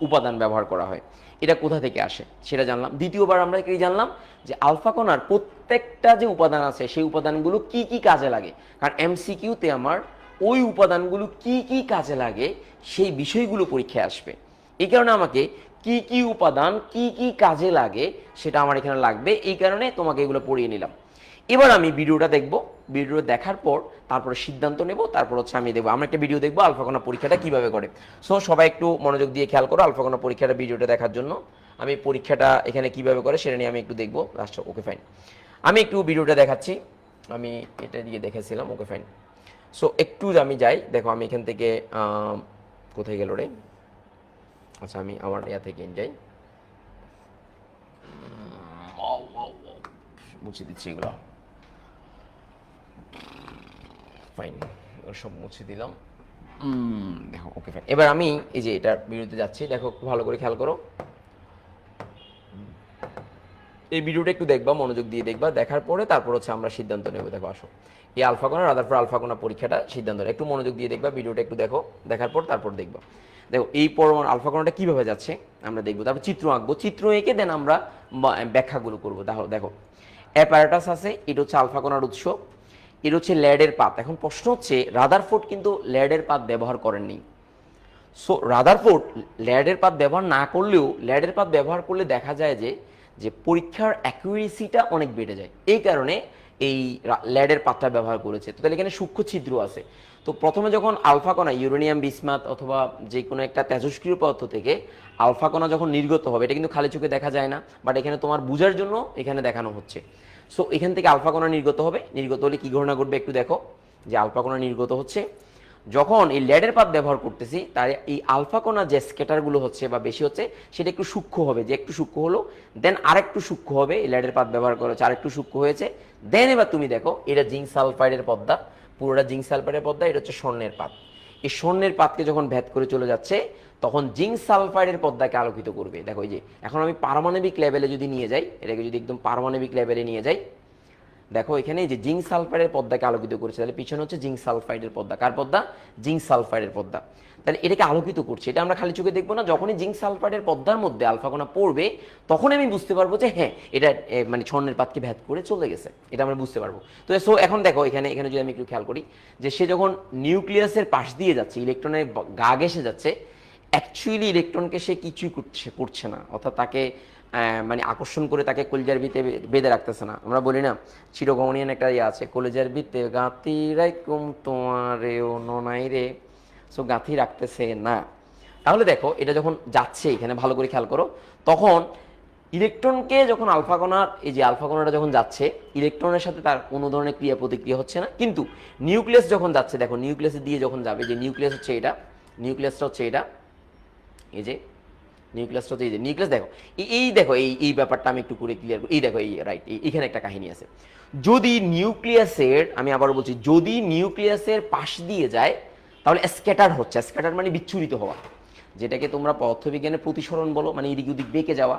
উপাদান ব্যবহার করা হয়, এটা কোথা থেকে আসে সেটা জানলাম। দ্বিতীয়বার আমরা কি জানলাম যে আলফা কণার প্রত্যেকটা যে উপাদান আছে সেই উপাদানগুলো কি কি কাজে লাগে। কারণ এমসিকিউতে আমার ওই উপাদানগুলো কি কি কাজে লাগে সেই বিষয়গুলো পরীক্ষায় আসবে। এই কারণে আমাকে কি কি উপাদান কি কি কাজে লাগে সেটা আমার এখানে লাগবে, এই কারণে তোমাকে এগুলো পড়িয়ে নিলাম। এবার আমি ভিডিওটা দেখব, ভিডিও দেখার পর তারপরে সিদ্ধান্ত নেব, তারপর হচ্ছে আমি দেখবো, আমরা একটা ভিডিও দেখবো আলফা কণা পরীক্ষাটা কিভাবে করে। সো সবাই একটু মনোযোগ দিয়ে খেয়াল করো আলফা কণা পরীক্ষাটা ভিডিওটা দেখার জন্য। আমি পরীক্ষাটা এখানে কিভাবে করে সেটা নিয়ে আমি একটু দেখবো লাস্ট। ওকে ফাইন, আমি একটু ভিডিওটা দেখাচ্ছি, আমি এটা দিয়ে দেখেছিলাম। ওকে ফাইন, সো একটু আমি যাই, দেখো আমি এখান থেকে কোথায় গেল রে, আচ্ছা আমি আমার ইয়া থেকে যাই। মুছে দিচ্ছি এগুলো, ফাইন, সব মুছে দিলাম। দেখো ওকে ফাইন। এবার আমি এই যে এটার বিরুদ্ধে যাচ্ছি, দেখো একটু ভালো করে খেয়াল করো, এই ভিডিওটা একটু দেখবা, মনোযোগ দিয়ে দেখবা, দেখার পরে তারপর হচ্ছে আমরা সিদ্ধান্ত নেব। দেখো আসো, এই আলফাকোনা রাদারফোর্ড আলফাকোনা পরীক্ষাটা সিদ্ধান্ত নেব, একটু মনোযোগ দিয়ে দেখবা, ভিডিওটা একটু দেখো, দেখার পর তারপর দেখবা। দেখো এই পরমাণু আলফাকোনাটা কীভাবে যাচ্ছে আমরা দেখবো, তারপর চিত্র আঁকবো, চিত্র এঁকে দেন আমরা ব্যাখ্যাগুলো করবো। দেখো দেখো অ্যাপারেটাস আছে, এটা হচ্ছে আলফাকোনার উৎস, এটা হচ্ছে ল্যাডের পাত। এখন প্রশ্ন হচ্ছে রাদারফোর্ড কিন্তু ল্যাডের পাত ব্যবহার করেননি। সো রাদারফোর্ড ল্যাডের পাত ব্যবহার না করলেও ল্যাডের পাত ব্যবহার করলে দেখা যায় যে যে পরীক্ষার অ্যাকুরেসিটা অনেক বেড়ে যায়, এই কারণে এই ল্যাডের পাতটা ব্যবহার করেছে। তো তাহলে এখানে সূক্ষ্ম ছিদ্র আছে। তো প্রথমে যখন আলফাকণা ইউরেনিয়াম বিসমাথ অথবা যে কোনো একটা তেজস্ক্রিয় পদার্থ থেকে আলফাকণা যখন নির্গত হবে, এটা কিন্তু খালি চোখে দেখা যায় না, বাট এখানে তোমার বোঝার জন্য এখানে দেখানো হচ্ছে। সো এখান থেকে আলফাকণা নির্গত হবে, নির্গত হলে কী ঘটনা ঘটবে একটু দেখো, যে আলফাকণা নির্গত হচ্ছে, যখন এই ল্যাডের পাত ব্যবহার করতেছি তার এই আলফাকণা যে স্ক্যাটারগুলো হচ্ছে বা বেশি হচ্ছে সেটা একটু সূক্ষ্ম হবে, যে একটু সূক্ষ্ম হলো দেন আরেকটু সূক্ষ্ম হবে, এই ল্যাডের পাত ব্যবহার করা হচ্ছে আরেকটু সূক্ষ্ম হয়েছে, দেন এবার তুমি দেখো এটা জিঙ্ক সালফাইডের পদ্মা, পুরোটা জিঙ্ক সালফাইডের পদ্মা, এটা হচ্ছে স্বর্ণের পাত। এই স্বর্ণের পাতকে যখন ভেদ করে চলে যাচ্ছে তখন জিঙ্ক সালফাইডের পদ্মাকে আলোকিত করবে। দেখো এই যে এখন আমি পারমাণবিক লেভেলে যদি নিয়ে যাই, এটাকে যদি একদম পারমাণবিক লেভেলে নিয়ে যাই, দেখো এখানে যে জিঙ্ক সালফাইডের পদ্মাকে আলোকিত করেছে, তাহলে পিছনে হচ্ছে জিঙ্ক সালফাইডের পদ্মা। কার পদ্মা? জিঙ্ক সালফাইডের পদ্মা। তাহলে এটাকে আলোকিত করছে, এটা আমরা খালি চোখে দেখবো না, যখনই জিঙ্ক সালফাইডের পদ্মার মধ্যে আলফাকণা পড়বে তখন আমি বুঝতে পারবো যে হ্যাঁ এটা মানে স্বর্ণের পাতকে ভেদ করে চলে গেছে, এটা আমরা বুঝতে পারবো। তো সো এখন দেখো এখানে এখানে যদি আমি একটু খেয়াল করি যে সে যখন নিউক্লিয়াসের পাশ দিয়ে যাচ্ছে, ইলেকট্রনের গা ঘেঁষে যাচ্ছে, অ্যাকচুয়ালি ইলেকট্রনকে সে কিছুই করছে না, অর্থাৎ তাকে মানে আকর্ষণ করে তাকে কলিজার ভিতরে বেঁধে রাখতেছে না। আমরা বলি না চিরগমনিয়ান একটা ইয়ে আছে, কলিজার ভিতরে গাঁতি রাইকুম তোমারে ও ননাই রে, সো গাঁথি রাখতেছে না। তাহলে দেখো এটা যখন যাচ্ছে, এখানে ভালো করে খেয়াল করো, তখন ইলেকট্রনকে যখন আলফাকণার এই যে আলফাকণাটা যখন যাচ্ছে, ইলেকট্রনের সাথে তার কোনো ধরনের ক্রিয়া প্রতিক্রিয়া হচ্ছে না, কিন্তু নিউক্লিয়াস যখন যাচ্ছে, দেখো নিউক্লিয়াসের দিয়ে যখন যাবে, যে নিউক্লিয়াস হচ্ছে এটা, নিউক্লিয়াসটা হচ্ছে এটা, এই যে নিউক্লিয়াসটা হচ্ছে এই যে নিউক্লিয়াস, দেখো এই দেখো এই ব্যাপারটা আমি একটু করে ক্লিয়ার করি। এই দেখো এই রাইট, এইখানে একটা কাহিনী আছে। যদি নিউক্লিয়াসের, আমি আবারও বলছি, যদি নিউক্লিয়াসের পাশ দিয়ে যায় তাহলে স্ক্যাটার হচ্ছে, স্ক্যাটার মানে বিচ্ছুরিত হওয়া, যেটাকে তোমরা পদার্থবিজ্ঞানে প্রতিসরণ বলো, মানে এদিক ওদিক বেঁকে যাওয়া।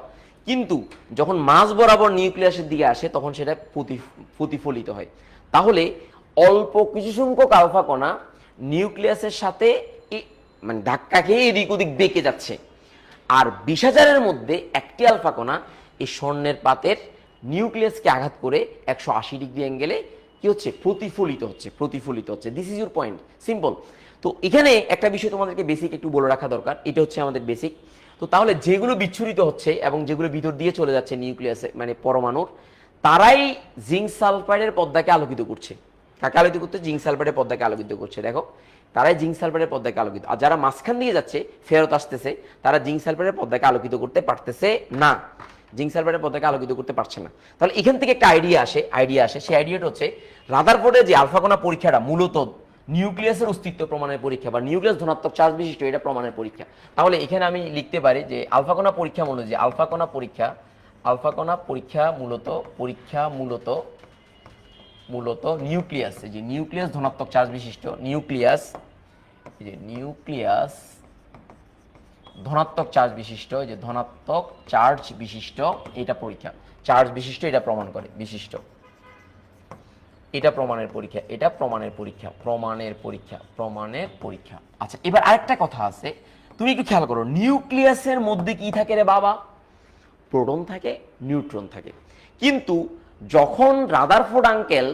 কিন্তু যখন মাঝ বরাবর নিউক্লিয়াসের দিকে আসে তখন সেটা প্রতিফলিত হয়। তাহলে অল্প কিছু সংখ্যক আলফা কণা নিউক্লিয়াসের সাথে মানে ধাক্কা খেয়ে এদিক ওদিক বেঁকে যাচ্ছে, আর 20,000-এর মধ্যে একটি আলফা কণা এই স্বর্ণের পাতের নিউক্লিয়াসকে আঘাত করে 180 ডিগ্রি অ্যাঙ্গেলে কি হচ্ছে, প্রতিফলিত হচ্ছে। This is your point, simple. তো এখানে একটা বিষয় তোমাদেরকে বেসিক একটু বলে রাখা দরকার, এটা হচ্ছে আমাদের বেসিক। তো তাহলে যেগুলো বিচ্ছুরিত হচ্ছে এবং যেগুলো ভিতর দিয়ে চলে যাচ্ছে নিউক্লিয়াসে মানে পরমাণুর, তারাই জিঙ্ক সালফাইডের পদ্মাকে আলোকিত করছে। কাকে আলোকিত করছে? জিঙ্ক সালফাইডের পদ্মাকে আলোকিত করছে। দেখো তারাই জিঙ্ক সালফাইডের পদ্মাকে আলোকিত, আর যারা মাঝখান দিয়ে যাচ্ছে ফেরত আসতেছে তারা জিঙ্ক সালফাইডের পদ্মাকে আলোকিত করতে পারতেছে না, জিঙ্ক সালফাইডের পদ্মাকে আলোকিত করতে পারছে না। তাহলে এখান থেকে একটা আইডিয়া আসে, সেই আইডিয়াটা হচ্ছে রাদারফোর্ডের যে আলফা কণা পরীক্ষাটা মূলত নিউক্লিয়াসের অস্তিত্ব প্রমাণের পরীক্ষা বা নিউক্লিয়াস ধনাত্মক চার্জ বিশিষ্ট এটা প্রমাণের পরীক্ষা। তাহলে এখানে আমি লিখতে পারি যে আলফা কণা পরীক্ষা মূলত যে আলফা কণা পরীক্ষা মূলত নিউক্লিয়াস, যে নিউক্লিয়াস ধনাত্মক চার্জ বিশিষ্ট নিউক্লিয়াস, এই যে নিউক্লিয়াস ধনাত্মক চার্জ বিশিষ্ট, এই যে ধনাত্মক চার্জ বিশিষ্ট এটা পরীক্ষা, চার্জ বিশিষ্ট এটা প্রমাণ করে, বিশিষ্ট এটা প্রমাণের পরীক্ষা, এটা প্রমাণের পরীক্ষা। আচ্ছা এবার আরেকটা কথা আছে, তুমি একটু খেয়াল করো, নিউক্লিয়াসের মধ্যে কি থাকে রে বাবা? প্রোটন থাকে, নিউট্রন থাকে। কিন্তু যখন রাদারফোর্ড আঙ্কেল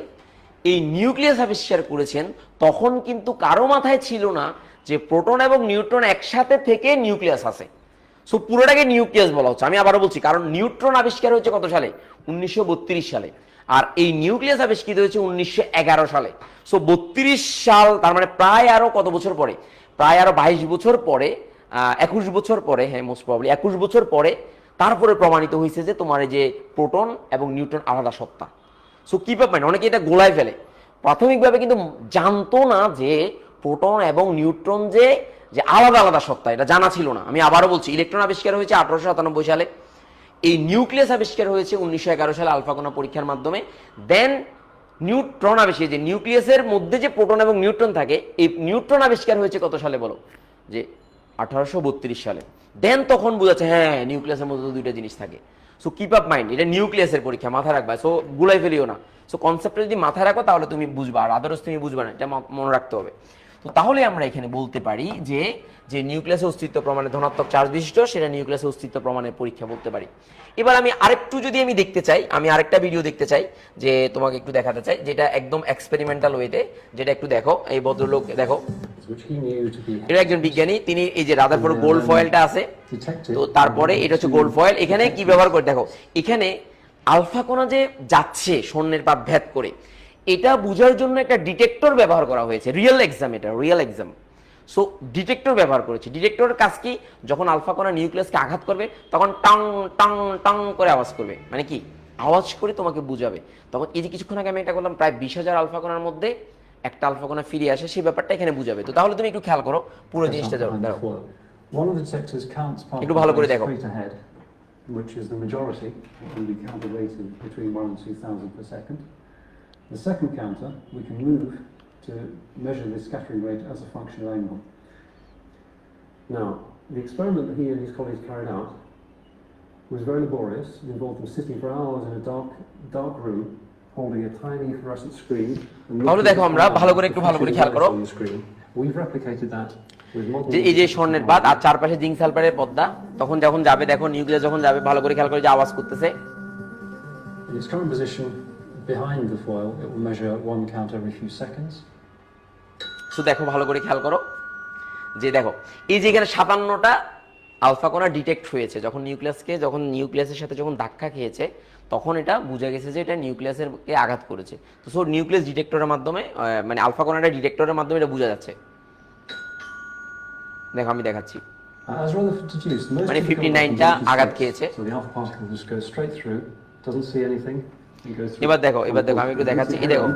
এই নিউক্লিয়াস আবিষ্কার করেছেন তখন কিন্তু কারো মাথায় ছিল না যে প্রোটন এবং নিউট্রন একসাথে থেকে নিউক্লিয়াস আছে। সো পুরোটাকে নিউক্লিয়াস বলা হচ্ছে। আমি আবারও বলছি, কারণ নিউট্রন আবিষ্কার হয়েছে কত সালে? 1932 সালে, আর এই নিউক্লিয়াস আবিষ্কৃত হয়েছে 1911 সালে। সো 32 সাল, তার মানে প্রায় আরো কত বছর পরে? প্রায় আরো 22 বছর পরে, 21 বছর পরে, হ্যাঁ মোস্ট প্রবাবলি 21 বছর পরে তারপরে প্রমাণিত হয়েছে যে তোমার এই যে প্রোটন এবং নিউট্রন আলাদা সত্তা। সো কি ব্যাপার, অনেকে এটা গোলায় ফেলে, প্রাথমিকভাবে কিন্তু জানতো না যে প্রোটন এবং নিউট্রন যে আলাদা আলাদা সত্তা, এটা জানা ছিল না। আমি আবারও বলছি, ইলেকট্রন আবিষ্কার হয়েছে 1897 সালে, এই নিউক্লিয়াস আবিষ্কার হয়েছে 1911 সালে আলফা কণা পরীক্ষার মাধ্যমে। দেন নিউট্রন আবিষ্কার, যে নিউক্লিয়াসের মধ্যে যে প্রোটন এবং নিউট্রন থাকে, এই নিউট্রন আবিষ্কার হয়েছে কত সালে বলো? যে 1832 সালে। দেন তখন বোঝাচ্ছে হ্যাঁ নিউক্লিয়াসের মধ্যে দুইটা জিনিস থাকে। সো কিপ আপ মাইন্ড, এটা নিউক্লিয়াসের পরীক্ষা, মাথায় রাখবা। সো গুলাই ফেলিও না। সো কনসেপ্টটা যদি মাথায় রাখো তাহলে তুমি বুঝবা, আর আদারস তুমি বুঝবা না, এটা মনে রাখতে হবে। তো তাহলে আমরা এখানে বলতে পারি যে যে নিউক্লিয়াসের অস্তিত্ব প্রমাণে ধনাত্মক চার্জ বিশিষ্ট, সেটা নিউক্লিয়াসের অস্তিত্ব প্রমাণের পরীক্ষা বলতে পারি। এবার আমি আরেকটু যদি আমি দেখতে চাই, আমি আরেকটা ভিডিও দেখতে চাই, যে তোমাকে একটু দেখাতে চাই, যেটা একদম এক্সপেরিমেন্টাল ওয়েতে, যেটা একটু দেখো। এই ভদ্রলোক দেখো, এটা একজন বিজ্ঞানী, তিনি এই যে রাদারফোর্ড গোল্ড ফয়েলটা আছে, তো তারপরে এটা হচ্ছে গোল্ড ফয়েল, এখানে কি ব্যবহার করে দেখো, এখানে আলফা কণা যে যাচ্ছে স্বর্ণের পাত ভেদ করে, এটা বোঝার জন্য একটা ডিটেক্টর ব্যবহার করা হয়েছে। রিয়েল এক্সাম, এটা রিয়েল এক্সাম। সো ডিটেক্টর ব্যবহার করেছে। ডিটেক্টরের কাজ কি? যখন আলফা কণা নিউক্লিয়াসকে আঘাত করবে তখন টাং টাং টাং করে আওয়াজ করবে, মানে কি আওয়াজ করে তোমাকে বুঝাবে। তখন এই যে কিছুক্ষণ আগে আমি এটা করলাম, প্রায় 20,000 আলফা কণার মধ্যে একটা আলফা কণা ফিরে আসে, সেই ব্যাপারটা এখানে বুঝাবে। তো তাহলে তুমি একটু খেয়াল করো পুরো জিনিসটা, দেখো একটু ভালো করে দেখো। Which is the majority, can be calculated between 1 and 2,000 per second. The second counter, we can move to measure the scattering rate as a function of angle. Now, the experiment that he and his colleagues carried out was very laborious. It involved them sitting for hours in a dark room, holding a tiny fluorescent screen. তাহলে দেখো আমরা ভালো করে একটু ভালো করে খেয়াল করো। We've replicated that. যে এই যে স্বর্ণের পাত আর চারপাশে জিঙ্ক সালফারের পর্দা, তখন যখন যাবে দেখো নিউক্লিয়াস যখন যাবে, ভালো করে খেয়াল করে যে আওয়াজ করতেছে। In its current position behind the foil, it will measure one count every few seconds. So দেখো ভালো করে খেয়াল করো যে দেখো এই যে এখানে 57টা আলফা কণা ডিটেক্ট হয়েছে যখন নিউক্লিয়াসের সাথে যখন ধাক্কা খেয়েছে, তখন এটা বোঝা গেছে যে এটা নিউক্লিয়াসের কে আঘাত করেছে। তো সো নিউক্লিয়াস ডিটেক্টরের মাধ্যমে, মানে আলফা কণাটা ডিটেক্টরের মাধ্যমে এটা বোঝা যাচ্ছে। দেখো আমি দেখাচ্ছি, মানে 59টা আঘাত খেয়েছে। এবার দেখো আমি একটু দেখাচ্ছি। এই দেখো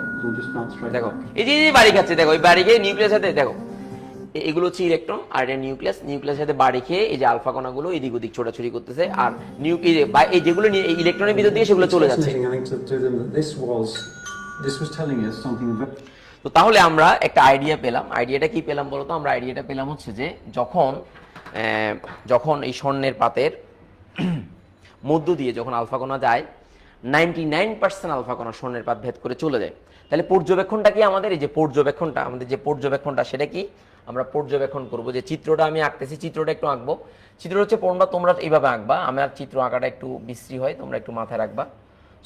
এই যে বাড়ি খাচ্ছে, দেখো এই বাড়ি খেয়ে নিউক্লিয়াস সাথে, দেখো এগুলো হচ্ছে ইলেকট্রন আর এটা নিউক্লিয়াসের সাথে বাড়ি খেয়ে এই যে আলফা কণাগুলো এদিক ওদিক ছোটাছুটি করতেছে, আর এই যেগুলো ইলেকট্রনের ভিতর দিয়ে সেগুলো চলে যাচ্ছে। তো তাহলে আমরা একটা আইডিয়া পেলাম। আইডিয়াটা কি পেলাম বলতো? আমরা আইডিয়াটা পেলাম হচ্ছে যে যখন এই স্বর্ণের পাতের মধ্য দিয়ে যখন আলফা কণা যায়, 99% আলফা কণা স্বর্ণের পাত ভেদ করে চলে যায়। তাহলে পর্যবেক্ষণটা কি আমাদের? এই যে পর্যবেক্ষণটা সেটা কি? আমরা পর্যবেক্ষণ করব যে চিত্রটা আমি আঁকতেছি, চিত্রটা একটু আঁকবো। চিত্র হচ্ছে তোমরা এইভাবে আঁকবা, আমার চিত্র আঁকাটা একটু বিশ্রী হয়, তোমরা একটু মাথায় রাখবা।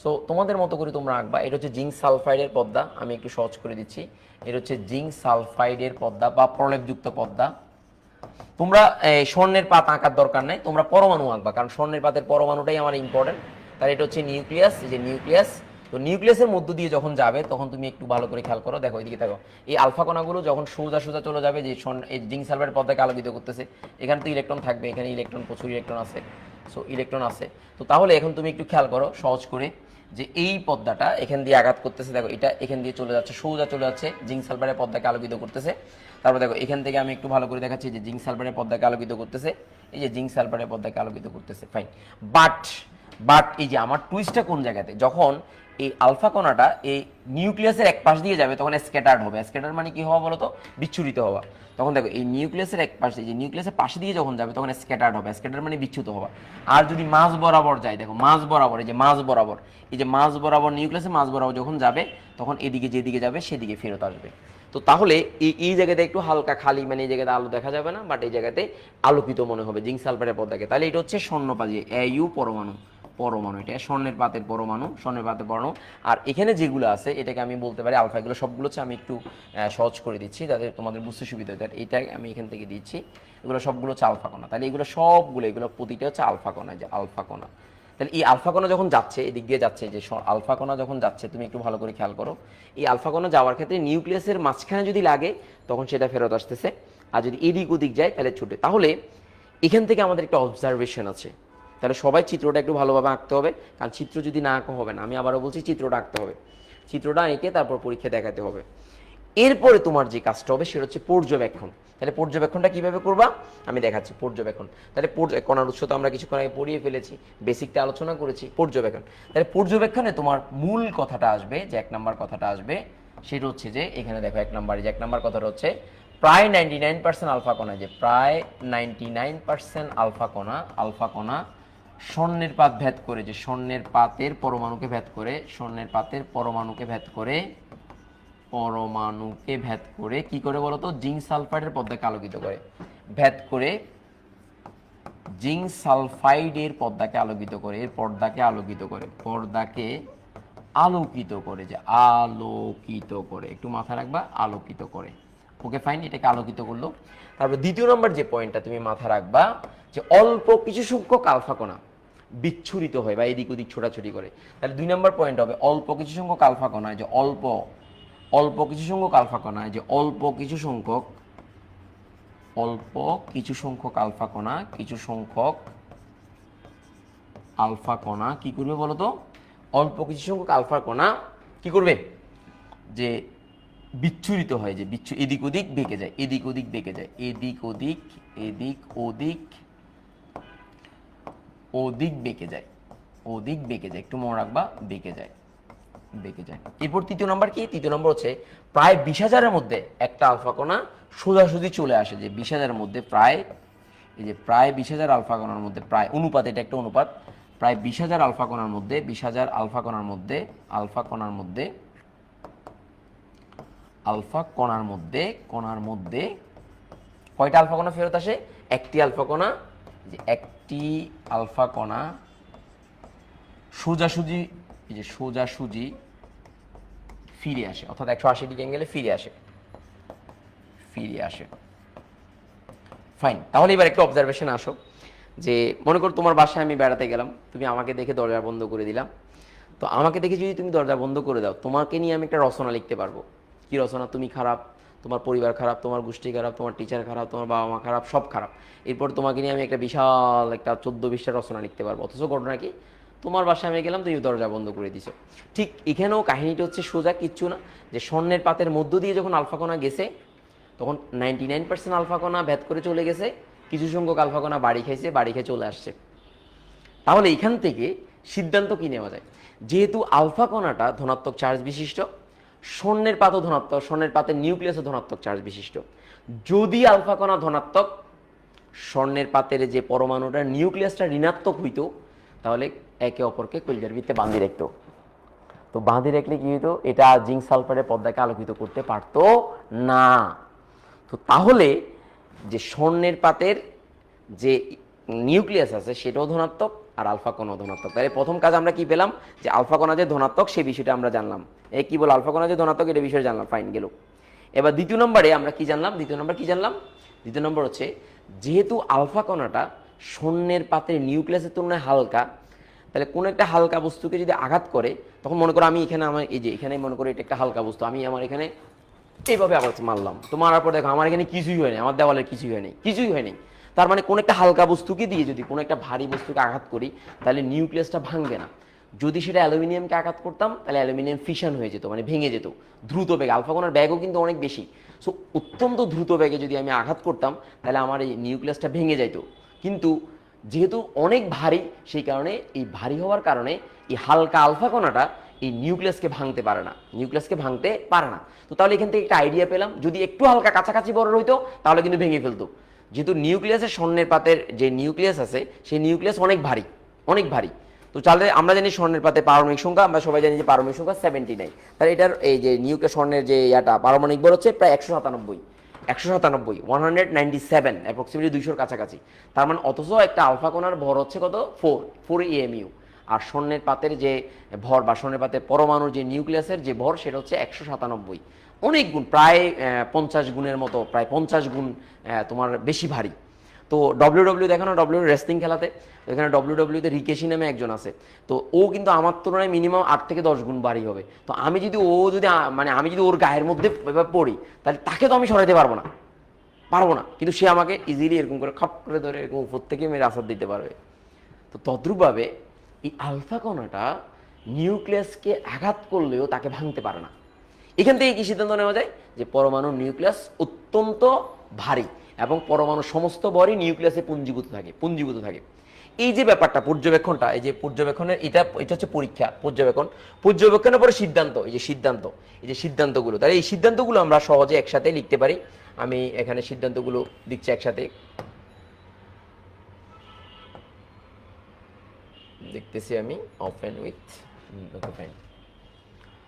সো তোমাদের মতো করে তোমরা আঁকবা। এটা হচ্ছে জিঙ্ক সালফাইডের পর্দা, আমি একটু সহজ করে দিচ্ছি। এটা হচ্ছে জিঙ্ক সালফাইডের পর্দা বা প্রলেপযুক্ত পর্দা। তোমরা স্বর্ণের পাত আঁকার দরকার নাই, তোমরা পরমাণু আঁকবা, কারণ স্বর্ণের পাতের পরমাণুটাই আমার ইম্পর্টেন্ট। তাহলে এটা হচ্ছে নিউক্লিয়াস, এই যে নিউক্লিয়াস। তো নিউক্লিয়াসের মধ্য দিয়ে যখন যাবে তখন তুমি একটু ভালো করে খেয়াল করো, দেখো এদিকে দেখো, এই আলফা কণাগুলো যখন সোজা চলে যাবে, যে এই জিঙ্ক সালফাইডের পর্দাকে আলোকিত করতেছে, এখানে তো ইলেকট্রন থাকবে, এখানে প্রচুর ইলেকট্রন আছে। সো ইলেকট্রন আছে। তো তাহলে এখন তুমি একটু খেয়াল করো সহজ করে, যে এই পর্দাটা এখান দিয়ে আঘাত করতেছে, দেখো এটা এখান দিয়ে চলে যাচ্ছে, সোজা চলে যাচ্ছে, জিঙ্ক সালফাইডের পর্দাকে আলোকিত করতেছে। তারপর দেখো এখান থেকে আমি একটু ভালো করে দেখাচ্ছি যে জিঙ্ক সালফাইডের পর্দাকে আলোকিত করতেছে, এই যে জিঙ্ক সালফাইডের পর্দাকে আলোকিত করতেছে। ফাইন, বাট এই যে আমার টুইস্টটা কোন জায়গাতে, যখন এই আলফা কণাটা এই নিউক্লিয়াসের এক পাশ দিয়ে যাবে তখন স্ক্যাটার্ড হবে। স্ক্যাটার মানে কি হওয়া বলো তো? বিচ্ছুরিত হওয়া। তখন দেখো এই নিউক্লিয়াসের এক পাশে, যে নিউক্লিয়াসের পাশে দিয়ে যখন যাবে তখন স্ক্যাটার্ড হবে। স্ক্যাটার মানে বিচ্যুত হওয়া। আর যদি মাঝ বরাবর যায়, দেখো মাঝ বরাবর, এই যে মাঝ বরাবর নিউক্লিয়াসের মাঝ বরাবর যখন যাবে তখন এদিকে যেদিকে যাবে সেদিকে ফেরত আসবে। তো তাহলে এই জায়গাতে একটু হালকা খালি, মানে এই জায়গাতে আলো দেখা যাবে না, বাট এই জায়গাতে আলোকিত মনে হবে জিঙ্ক সালফাইডের পর্দাকে। তাহলে এটা হচ্ছে স্বর্ণপাত, এউ পরমাণু, এটা স্বর্ণের পাতের পরমাণু। আর এখানে যেগুলো আছে এটাকে আমি বলতে পারি আলফা। এগুলো সবগুলো হচ্ছে আমি একটু সহজ করে দিচ্ছি যাতে তোমাদের বুঝতে সুবিধা হয়। এইটাই আমি এখান থেকে দিচ্ছি, এগুলো সবগুলো হচ্ছে আলফা কণা। তাহলে এগুলো প্রতিটা হচ্ছে আলফা কণা, যে আলফা কণা। তাহলে এই আলফা কণা যখন যাচ্ছে, এদিক দিয়ে যাচ্ছে, যে আলফা কণা যখন যাচ্ছে, তুমি একটু ভালো করে খেয়াল করো, এই আলফা কণা যাওয়ার ক্ষেত্রে নিউক্লিয়াসের মাঝখানে যদি লাগে তখন সেটা ফেরত আসতেছে, আর যদি এদিক ওদিক যায় তাহলে ছুটে। তাহলে এখান থেকে আমাদের একটা অবজারভেশন আছে। তাহলে সবাই চিত্রটা একটু ভালোভাবে আঁকতে হবে, কারণ চিত্র যদি না আঁকা হবে না। আমি আবারও বলছি চিত্রটা আঁকতে হবে, চিত্রটা এঁকে তারপর পরীক্ষা দেখাতে হবে। এরপরে তোমার যে কাজটা হবে সেটা হচ্ছে পর্যবেক্ষণ। তাহলে পর্যবেক্ষণটা কিভাবে করবা আমি দেখাচ্ছি। পর্যবেক্ষণ তাহলে কণার উৎস তো আমরা কিছুক্ষণ আগে পড়িয়ে ফেলেছি, বেসিকটা আলোচনা করেছি। পর্যবেক্ষণ তাহলে পর্যবেক্ষণে তোমার মূল কথাটা আসবে, যে 1 নাম্বার কথাটা আসবে সেটা হচ্ছে যে এখানে দেখো 1 নাম্বারে যে 1 নাম্বার কথাটা হচ্ছে প্রায় 99% আলফা কণা, যে প্রায় 99% আলফা কণা স্বর্ণের পাত ভেদ করে, যে স্বর্ণের পাতের পরমাণুকে ভেদ করে, স্বর্ণের পাতের পরমাণুকে ভেদ করে কি করে বলতো, জিঙ্ক সালফাইডের পর্দাকে আলোকিত করে, ভেদ করে জিঙ্ক সালফাইডের পর্দাকে আলোকিত করে, এর পর্দাকে আলোকিত করে, পর্দাকে আলোকিত করে, যে আলোকিত করে, একটু মাথায় রাখবা, আলোকিত করে। ওকে ফাইন, এটাকে আলোকিত করলো। তারপর দ্বিতীয় নম্বর যে পয়েন্টটা তুমি মাথায় রাখবা, যে অল্প কিছু সংখ্যক আলফা কণা বিচ্ছুরিত হয় বা এদিক ওদিক ছোটাছুটি করে। তাহলে 2 নম্বর পয়েন্ট হবে অল্প কিছু সংখ্যক আলফা কণা, যে অল্প কিছু সংখ্যক আলফা কণা, যে অল্প কিছু সংখ্যক আলফা কণা কি করবে বলতো, অল্প কিছু সংখ্যক আলফা কণা কি করবে, যে বিচ্ছুরিত হয়, যে এদিক ওদিক বেঁকে যায়, এদিক ওদিক বেঁকে যায়, এদিক ওদিক বেঁকে যায়, একটু মনে রাখবা, বেঁকে যায়। এরপর তৃতীয় নম্বর কি, তৃতীয় নম্বর হচ্ছে প্রায় 20,000-এর মধ্যে একটা আলফা কণা সোজাসুজি চলে আসে, যে 20,000-এর মধ্যে প্রায় 20,000 আলফা কণার মধ্যে প্রায় অনুপাত, এটা একটা অনুপাত, প্রায় 20,000 আলফা কণার মধ্যে কয়টা আলফা কণা ফেরত আসে, একটি আলফা কণা, যে একটি আলফা কণা সোজাসুজি ফিরে আসে, অর্থাৎ 180 ডিগ্রি অ্যাঙ্গেলে ফিরে আসে। ফাইন, তাহলে এবার একটা অবজারভেশন আসো, যে মনে করো তোমার বাসায় আমি বেড়াতে গেলাম, তুমি আমাকে দেখে দরজা বন্ধ করে দিলাম। তো আমাকে দেখে যদি তুমি দরজা বন্ধ করে দাও, তোমাকে নিয়ে আমি একটা রচনা লিখতে পারবো। কি রচনা, তুমি খারাপ, তোমার পরিবার খারাপ, তোমার গোষ্ঠী খারাপ, তোমার টিচার খারাপ, তোমার বাবা মা খারাপ, সব খারাপ। এরপর তোমাকে নিয়ে আমি একটা বিশাল একটা 14 পৃষ্ঠার রচনা লিখতে পারবো। অথচ ঘটনা কি, তোমার বাসায় আমি গেলাম, তুমি দরজা বন্ধ করে দিছো। ঠিক এখানেও কাহিনীটা হচ্ছে সোজা কিচ্ছু না, যে স্বর্ণের পাতের মধ্য দিয়ে যখন আলফা কণা গেছে, তখন 99% আলফা কণা ভেদ করে চলে গেছে, কিছু সংখ্যক আলফা কণা বাড়ি খেয়ে চলে আসছে। তাহলে এখান থেকে সিদ্ধান্ত কি নেওয়া যায়, যেহেতু আলফা কণাটা ধনাত্মক চার্জ বিশিষ্ট, স্বর্ণের পাতও ধনাত্মক, স্বর্ণের পাতের নিউক্লিয়াসও ধনাত্মক চার্জ বিশিষ্ট। যদি আলফা কণা ধনাত্মক, স্বর্ণের পাতের যে পরমাণুটা নিউক্লিয়াসটা ঋণাত্মক হইতো, তাহলে একে অপরকে কলিজার ভিত্তিতে বাঁধি রাখতো। তো বাঁধি রাখলে কি হইতো, এটা জিঙ্ক সালফারের পর্দাকে আলোকিত করতে পারতো না। তো তাহলে যে স্বর্ণের পাতের যে নিউক্লিয়াস আছে সেটাও ধনাত্মক, আর আলফা কণাও ধনাত্মক। তাহলে প্রথম কাজ আমরা কি পেলাম, যে আলফা কণা যে ধনাত্মক সেই বিষয়টা আমরা জানলাম। কি বল, আলফা কণা যে ধনাত্মক এটা বিষয়ে জানলাম, ফাইন গেল। এবার দ্বিতীয় নম্বরে আমরা কি জানলাম, দ্বিতীয় নম্বর হচ্ছে যেহেতু আলফা কণাটা স্বর্ণের পাতের নিউক্লিয়াসের তুলনায় হালকা, তাহলে কোনো একটা হালকা বস্তুকে যদি আঘাত করে, তখন মনে করো আমি এখানে আমার এই যে এখানে মনে করো এটা একটা হালকা বস্তু, আমি আমার এখানে এইভাবে আঘাত মারলাম, তো মারার পর দেখো আমার এখানে কিছুই হয়নি, আমার দেওয়ালের কিছুই হয়নি। তার মানে কোনো একটা হালকা বস্তুকে দিয়ে যদি কোনো একটা ভারী বস্তুকে আঘাত করি, তাহলে নিউক্লিয়াসটা ভাঙবে না। যদি সেটা অ্যালুমিনিয়ামকে আঘাত করতাম, তাহলে অ্যালুমিনিয়াম ফিশন হয়ে যেত, মানে ভেঙে যেত দ্রুত বেগে। আলফা কণার ব্যাগও কিন্তু অনেক বেশি, সো অত্যন্ত দ্রুত বেগে যদি আমি আঘাত করতাম, তাহলে আমার এই নিউক্লিয়াসটা ভেঙে যেত। কিন্তু যেহেতু অনেক ভারী, সেই কারণে এই ভারী হওয়ার কারণে এই হালকা আলফা কণাটা এই নিউক্লিয়াসকে ভাঙতে পারে না। তো তাহলে এখান থেকে একটা আইডিয়া পেলাম, যদি একটু হালকা কাছাকাছি বড় হইতো তাহলে কিন্তু ভেঙে ফেলতো। যেহেতু নিউক্লিয়াসের স্বর্ণের পাতের যে নিউক্লিয়াস আছে সেই নিউক্লিয়াস অনেক ভারী। তো তাহলে আমরা জানি স্বর্ণের পাতে পারমাণবিক সংখ্যা, আমরা সবাই জানি যে পারমাণবিক সংখ্যা 79। তাহলে এটার এই যে নিউক্লিয়াস স্বর্ণের যে পারমাণবিক বল হচ্ছে প্রায় 197, 197 অ্যাপ্রক্সিমেটলি 200-র কাছাকাছি। তার মানে অথচ একটা আলফা কণার ভর হচ্ছে কত, 4 এএমইউ। আর স্বর্ণের পাতের যে ভর বা স্বর্ণের পাতের পরমাণুর যে নিউক্লিয়াসের যে ভর সেটা হচ্ছে 197, অনেক গুণ, প্রায় 50 গুণের মতো, প্রায় 50 গুণ তোমার বেশি ভারী। তো ডব্লিউ দেখানো, ডব্লিউ রেসলিং খেলাতে, এখানে ডব্লিউতে রিকেশি নামে একজন আছে, তো ও কিন্তু আমার তুলনায় মিনিমাম 8 থেকে 10 গুণ ভারী হবে। তো আমি যদি আমি যদি ওর গায়ের মধ্যে পড়ি, তাহলে তাকে তো আমি সরাইতে পারবো না, কিন্তু সে আমাকে ইজিলি এরকম করে খপ করে ধরে এরকম উপর থেকে মেরে আসার দিতে পারবে। তো তদ্রূপভাবে এই আলফা কণাটা নিউক্লিয়াসকে আঘাত করলেও তাকে ভাঙতে পারে না। এখান থেকে কি সিদ্ধান্ত নেওয়া যায় যে পরমাণুর নিউক্লিয়াস অত্যন্ত ভারী এবং পরমাণুর সমস্ত বরই নিউক্লিয়াসে পুঞ্জীভূত থাকে। এই যে ব্যাপারটা পর্যবেক্ষণটা, এই যে পর্যবেক্ষণের এটা হচ্ছে পরীক্ষা, পর্যবেক্ষণের পরে সিদ্ধান্ত, এই যে সিদ্ধান্তগুলো, তাহলে এই সিদ্ধান্তগুলো আমরা সহজে একসাথে লিখতে পারি। আমি এখানে সিদ্ধান্তগুলো লিখছি একসাথে, দেখতেছি আমি ওপেন উইথ ওপেন।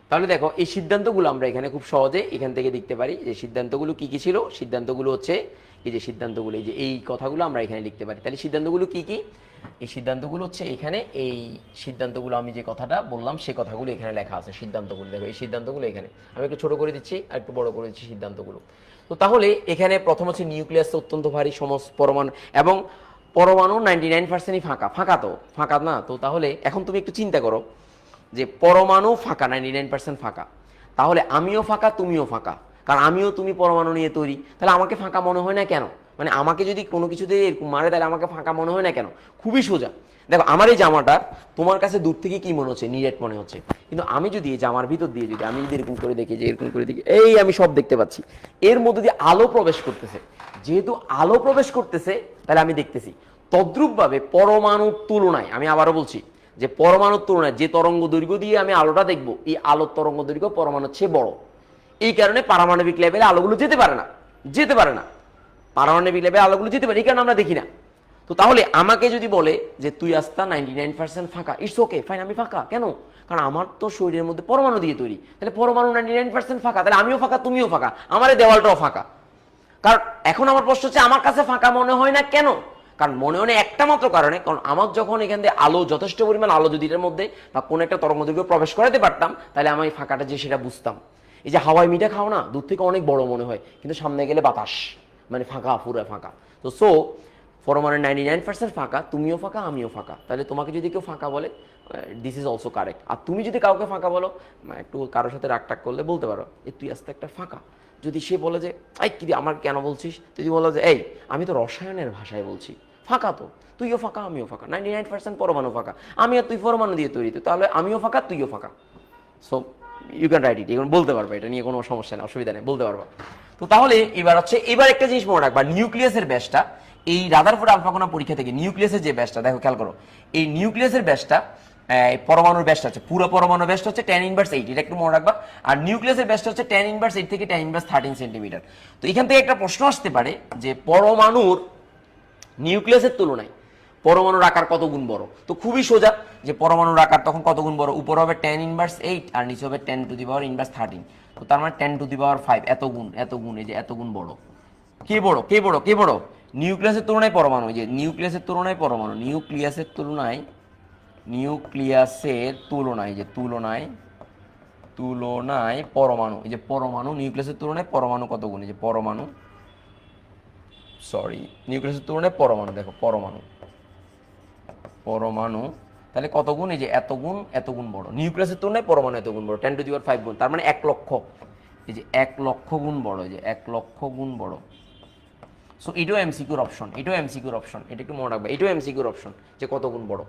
তাহলে দেখো এই সিদ্ধান্তগুলো আমরা এখানে খুব সহজে এখান থেকে দেখতে পারি যে সিদ্ধান্তগুলো কি কি ছিল। সিদ্ধান্তগুলো হচ্ছে এই যে সিদ্ধান্তগুলো, এই যে এই কথাগুলো আমরা এখানে লিখতে পারি। তাহলে সিদ্ধান্তগুলো কি কি? এই সিদ্ধান্তগুলো হচ্ছে এখানে, এই সিদ্ধান্তগুলো আমি যে কথাটা বললাম সে কথাগুলো এখানে লেখা আছে। সিদ্ধান্তগুলো দেখো, এই সিদ্ধান্তগুলো এখানে আমি একটু ছোট করে দিচ্ছি আর একটু বড় করে দিচ্ছি সিদ্ধান্তগুলো। তো তাহলে এখানে প্রথম হচ্ছে নিউক্লিয়াস অত্যন্ত ভারী, সমস্ত পরমাণু এবং পরমাণু 99%ই ফাঁকা তো ফাঁকা না। তো তাহলে এখন তুমি একটু চিন্তা করো যে পরমাণু ফাঁকা, 99% ফাঁকা, তাহলে আমিও ফাঁকা তুমিও ফাঁকা, কারণ আমিও তুমি পরমাণু নিয়ে তৈরি, তাহলে আমাকে ফাঁকা মনে হয় না কেন? মানে আমাকে যদি কোনো কিছুতে এরকম মারে তাহলে আমাকে ফাঁকা মনে হয় না কেন? খুবই সোজা। দেখো আমার এই জামাটা তোমার কাছে দূর থেকে কি মনে হচ্ছে? নিরেট মনে হচ্ছে, কিন্তু আমি যদি এই জামার ভিতর দিয়ে যদি আমি যদি এরকম করে দেখি, যে এরকম করে দেখি, এই আমি সব দেখতে পাচ্ছি, এর মধ্যে দিয়ে আলো প্রবেশ করতেছে। যেহেতু আলো প্রবেশ করতেছে তাহলে আমি দেখতেছি। তদ্রূপভাবে পরমাণুর তুলনায়, আমি আবারও বলছি যে পরমাণুর তুলনায় যে তরঙ্গ দৈর্ঘ্য দিয়ে আমি আলোটা দেখবো, এই আলোর তরঙ্গ দৈর্ঘ্য পরমাণুর চেয়ে বড়। এই কারণে পারমাণবিক লেভেলে আলোগুলো যেতে পারে না, পারমাণবিক লেভেলে আলোগুলো যেতে পারে, এই কারণে আমরা দেখি না। তো তাহলে আমাকে যদি বলে যে তুই আস্তা 99% ফাঁকা, ইটস ওকে ফাইন, আমি ফাঁকা কেন? কারণ আমার তো শরীরের মধ্যে পরমাণু দিয়ে তৈরি, তাহলে পরমাণু 99% ফাঁকা, তাহলে আমিও ফাঁকা তুমিও ফাঁকা, আমার এই দেওয়ালটাও ফাঁকা। কারণ এখন আমার প্রশ্ন হচ্ছে আমার কাছে ফাঁকা মনে হয় না কেন? কারণ মনে হয় একটা মাত্র কারণে, কারণ আমার যখন এখান থেকে আলো, যথেষ্ট পরিমাণ আলো যদি এটার মধ্যে বা কোনো একটা তরঙ্গদৈর্ঘ্য প্রবেশ করাতে পারতাম, তাহলে আমি ফাঁকাটা যে সেটা বুঝতাম। এই যে হাওয়ায় মিঠা খাও না, দূর থেকে অনেক বড় মনে হয়, কিন্তু সামনে গেলে বাতাস, মানে ফাঁকা, পুরো ফাঁকা। তো পরমাণু 99% ফাঁকা, তুমিও ফাঁকা আমিও ফাঁকা, তাহলে তোমাকে যদি কেউ ফাঁকা বলে দিস ইজ অলসো কারেক্ট। আর তুমি যদি কাউকে ফাঁকা বলো, একটু কারোর সাথে রাগটাগ করলে বলতে পারো তুই আস্তে একটা ফাঁকা। যদি সে বলে যে এই কি আমার কেন বলছিস, যদি বলো যে এই আমি তো রসায়নের ভাষায় বলছি, ফাঁকা তো, তুইও ফাঁকা আমিও ফাঁকা, 99% পরমাণু ফাঁকা, আমি আর তুই পরমাণু দিয়ে তৈরি, তো তাহলে আমিও ফাঁকা তুইও ফাঁকা। সো ইউ ক্যান রাইট ইট, এখন বলতে পারবা, এটা নিয়ে কোনো সমস্যা নেই, অসুবিধা নেই, বলতে পারবা। তো তাহলে এবার একটা জিনিস মনে রাখবা, নিউক্লিয়াসের ব্যাসটা, এই রাদারফোর্ড আলফা কণা পরীক্ষা থেকে নিউক্লিয়াসের যে ব্যাসটা, দেখো খেয়াল করো, এই নিউক্লিয়াসের ব্যাসটা, পরমাণুর ব্যাসটা হচ্ছে, পুরো পরমাণুর ব্যাসটা হচ্ছে tan−8, এটা একটু মনে রাখবা। আর নিউক্লিয়াসের ব্যাসটা হচ্ছে tan−8 থেকে tan−13 সেন্টিমিটার। তো এখান থেকে একটা প্রশ্ন আসতে পারে যে পরমাণুর নিউক্লিয়াসের তুলনায় পরমাণুর আকার কত গুণ বড়? তো খুবই সোজা, যে পরমাণুর আকার তখন কত গুণ বড়, উপর হবে tan−8 আর নিচে হবে 10⁻⁻13। তো তার মানে 10⁵ এত গুণ, এই যে এত গুণ বড়। কে বড়? নিউক্লিয়াসের তুলনায় পরমাণু, এই যে নিউক্লিয়াসের তুলনায় পরমাণু, নিউক্লিয়াসের তুলনায় পরমাণু, এই যে পরমাণু, নিউক্লিয়াসের তুলনায় পরমাণু কত গুণ, এই যে নিউক্লিয়াসের তুলনায় পরমাণু, দেখো পরমাণু তাহলে কত গুণ, এই যে এত গুণ বড়, নিউক্লিয়াসের তুলনায় পরমাণু এত গুণ বড়, 10⁵ গুণ, তার মানে 1 লক্ষ, এই যে 1 লক্ষ গুণ বড়, এই যে 1 লক্ষ গুণ বড়। সো এটাও এমসিকিউর অপশন, এটা একটু মনে রাখবে, এটাও এমসিকিউর অপশন যে কত গুণ বড়।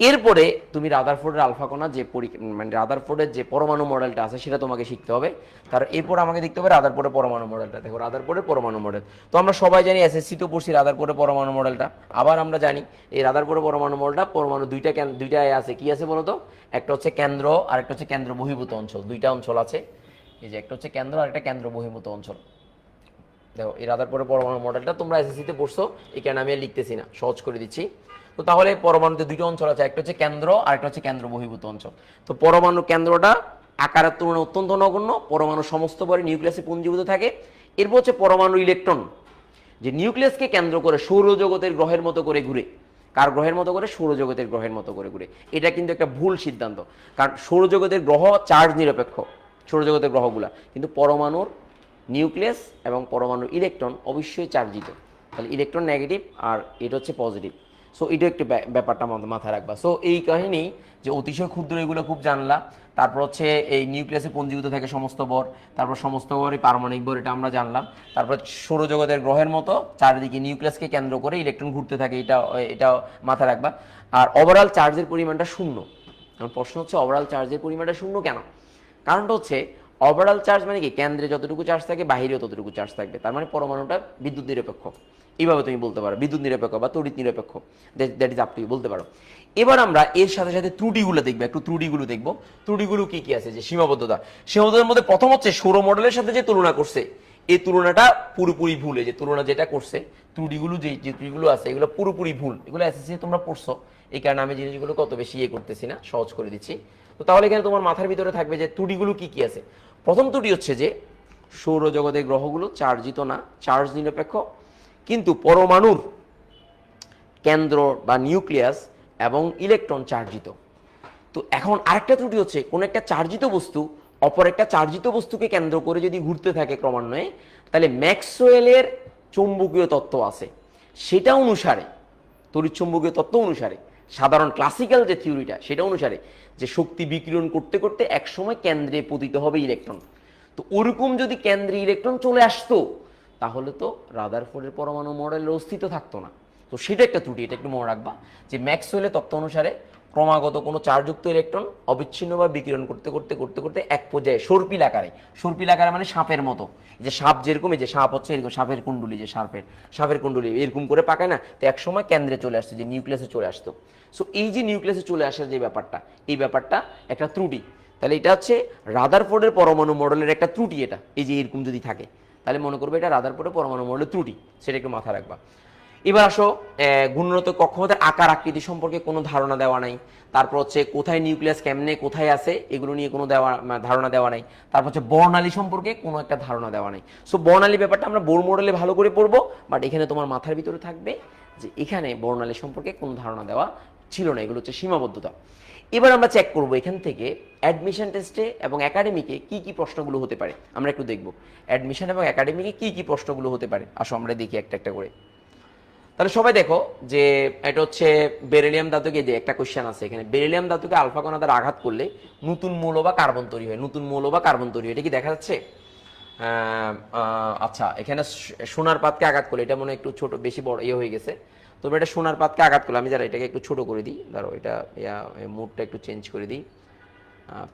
এরপরে তুমি রাদারফোর্ডের আলফা কণা যে মানে রাদারফোর্ডের যে পরমাণু মডেলটা আছে সেটা তোমাকে শিখতে হবে। কারণ এরপর আমাকে দেখতে হবে রাদারফোর্ডের পরমাণু মডেলটা। দেখো রাদারফোর্ডের পরমাণু মডেল তো আমরা সবাই জানি, এসএসসি তো পড়ছি রাদারফোর্ডের পরমাণু মডেলটা। আবার আমরা জানি এই রাদারফোর্ডের পরমাণু মডেলটা, পরমাণু দুইটা আছে, কি আছে বলতো? একটা হচ্ছে কেন্দ্র আর একটা হচ্ছে কেন্দ্র বহির্ভূত অঞ্চল, দুইটা অঞ্চল আছে। এই যে একটা হচ্ছে কেন্দ্র আর একটা কেন্দ্র বহির্ভূত অঞ্চল। দেখো এই রাদারফোর্ডের পরমাণু মডেলটা তোমরা এসএসসিতে পড়ছো, এখানে আমি আর লিখতেছি না, সহজ করে দিচ্ছি। তো তাহলে পরমাণুতে দুটো অঞ্চল আছে, একটা হচ্ছে কেন্দ্র আর একটা হচ্ছে কেন্দ্র বহির্ভূত অঞ্চল। তো পরমাণু কেন্দ্রটা আকারের তুলনায় অত্যন্ত নগণ্য, পরমাণু সমস্ত পরে নিউক্লিয়াসে পুঞ্জীভূত থাকে। এরপর হচ্ছে পরমাণু ইলেকট্রন, যে নিউক্লিয়াসকে কেন্দ্র করে সৌরজগতের গ্রহের মতো করে ঘুরে। কার গ্রহের মতো করে? সৌরজগতের গ্রহের মতো করে ঘুরে। এটা কিন্তু একটা ভুল সিদ্ধান্ত, কারণ সৌরজগতের গ্রহ চার্জ নিরপেক্ষ, সৌরজগতের গ্রহগুলা, কিন্তু পরমাণুর নিউক্লিয়াস এবং পরমাণুর ইলেকট্রন অবশ্যই চার্জিত, তাহলে ইলেকট্রন নেগেটিভ আর এটা হচ্ছে পজিটিভ। সো এটা একটু ব্যাপারটা মাথায় রাখবা। সো এই কাহিনী যে অতিশয় ক্ষুদ্র, এগুলো খুব জানলা। তারপর হচ্ছে এই নিউক্লিয়াসে পুঞ্জীভূত থাকে সমস্ত ভর, তারপর সমস্ত ভরই পারমাণবিক ভর, এটা আমরা জানলাম। তারপর সৌরজগতের গ্রহের মতো চারিদিকে নিউক্লিয়াসকে কেন্দ্র করে ইলেকট্রন ঘুরতে থাকে, এটা মাথায় রাখবা। আর ওভারঅল চার্জের পরিমাণটা শূন্য। প্রশ্ন হচ্ছে ওভারঅল চার্জের পরিমাণটা শূন্য কেন? কারণটা হচ্ছে ওভারঅল চার্জ মানে কি, কেন্দ্রে যতটুকু চার্জ থাকে বাহিরেও ততটুকু চার্জ থাকবে, তার মানে পরমাণুটা বিদ্যুৎ নিরপেক্ষ। এইভাবে তুমি বলতে পারো বিদ্যুৎ নিরপেক্ষ বা তড়িৎ নিরপেক্ষ, that is up to you, বলতে পারো। এবার আমরা এর সাথে সাথে ত্রুটিগুলো দেখবো, একটু ত্রুটিগুলো দেখবো। ত্রুটিগুলো কি কি আছে, যে সীমাবদ্ধতা, সীমাবদ্ধতার মধ্যে প্রথম হচ্ছে সৌর মডেলের সাথে যে তুলনা করছে, এই তুলনাটা পুরোপুরি ভুল। এই যে তুলনা যেটা করছে, ত্রুটিগুলো যে ত্রুটিগুলো আছে এগুলো পুরোপুরি ভুল। এগুলো এসএসসি তোমরা পড়ছো, এই কারণে আমি জিনিসগুলো কত বেশি করতেছি না, সহজ করে দিচ্ছি। তো তাহলে এখানে তোমার মাথার ভিতরে থাকবে যে ত্রুটিগুলো কি কি আছে। প্রথম ত্রুটি হচ্ছে যে সৌরজগতের গ্রহগুলো চার্জিত না, চার্জ নিরপেক্ষ, কিন্তু পরমাণুর কেন্দ্র বা নিউক্লিয়াস এবং ইলেকট্রন চার্জিত। তো এখন আরেকটা ত্রুটি হচ্ছে, কোন একটা চার্জিত বস্তু অপর একটা চার্জিত বস্তুকে কেন্দ্র করে যদি ঘুরতে থাকে ক্রমান্বয়ে, তাহলে ম্যাক্সওয়েলের চৌম্বকীয় তত্ত্ব আছে সেটা অনুসারে, তড়িৎচুম্বকীয় তত্ত্ব অনুসারে, সাধারণ ক্লাসিক্যাল যে থিওরিটা সেটা অনুসারে, যে শক্তি বিকিরণ করতে করতে একসময় কেন্দ্রে পতিত হবে ইলেকট্রন। তো ওরকম যদি কেন্দ্রে ইলেকট্রন চলে আসতো, তাহলে তো রাদারফোর্ডের পরমাণু মডেলের অস্তিত্ব থাকতো না। তো সেটা একটা ত্রুটি, এটা একটু মনে রাখবা, যে ম্যাক্সওয়েলের তত্ত্ব অনুসারে ক্রমাগত কোনো চার্জযুক্ত ইলেকট্রন অবিচ্ছিন্নভাবে বিকিরণ করতে করতে করতে করতে এক পর্যায়ে সর্পিল আকারে, সর্পিল আকারে মানে সাপের মতো, যে সাপ যেরকম, এই যে সাপ হচ্ছে এরকম সাপের কুণ্ডুলি, যে সাপের কুণ্ডুলি এরকম করে পাকায় না, তো এক সময় কেন্দ্রে চলে আসছে, যে নিউক্লিয়াসে চলে আসতো। সো এই যে নিউক্লিয়াসে চলে আসার যে ব্যাপারটা, এই ব্যাপারটা একটা ত্রুটি। তাহলে এটা হচ্ছে রাদারফোর্ডের পরমাণু মডেলের একটা ত্রুটি। এটা এই যে এরকম যদি থাকে, তাহলে মনে করবে এটা রাদারফোর্ডের পরমাণু মডেলের ত্রুটি, সেটা একটু মাথায় রাখবা। এবার আসো, ঘূর্ণনত কক্ষপথের আকার আকৃতি সম্পর্কে কোনো ধারণা দেওয়া নাই। তারপর হচ্ছে কোথায় নিউক্লিয়াস কেমনে কোথায় আছে এগুলো নিয়ে কোনো ধারণা দেওয়া নাই। তারপর হচ্ছে বর্ণালী সম্পর্কে কোনো একটা ধারণা দেওয়া নাই। সো বর্ণালী ব্যাপারটা আমরা বোর মডেলে ভালো করে পড়বো, বাট এখানে তোমার মাথার ভিতরে থাকবে যে এখানে বর্ণালী সম্পর্কে কোনো ধারণা দেওয়া ছিল না। এগুলো হচ্ছে সীমাবদ্ধতা। এবার আমরা চেক করব এখান থেকে অ্যাডমিশন টেস্টে এবং একাডেমিকে কি কি প্রশ্নগুলো হতে পারে, আমরা একটু দেখব অ্যাডমিশন এবং একাডেমিকে কি কি প্রশ্নগুলো হতে পারে। আসো আমরা দেখি একটা একটা করে। তাহলে সবাই দেখো যে এটা হচ্ছে বেরিলিয়াম ধাতুকে, যে একটা কোশ্চেন আছে এখানে, বেরিলিয়াম ধাতুকে আলফা কণা দ্বারা আঘাত করলে নতুন মৌল বা কার্বন তৈরি হয়, নতুন মৌল বা কার্বন তৈরি হয়, এটা কি দেখা যাচ্ছে? আচ্ছা, এখানে সোনার পাতকে আঘাত করলে, এটা মনে হয় একটু ছোট, বেশি বড় হয়ে গেছে। তবে এটা সোনার পাতকে আঘাত করলে, আমি যারা এটাকে একটু ছোট করে দিই, ধরো এটা মোডটা একটু চেঞ্জ করে দিই,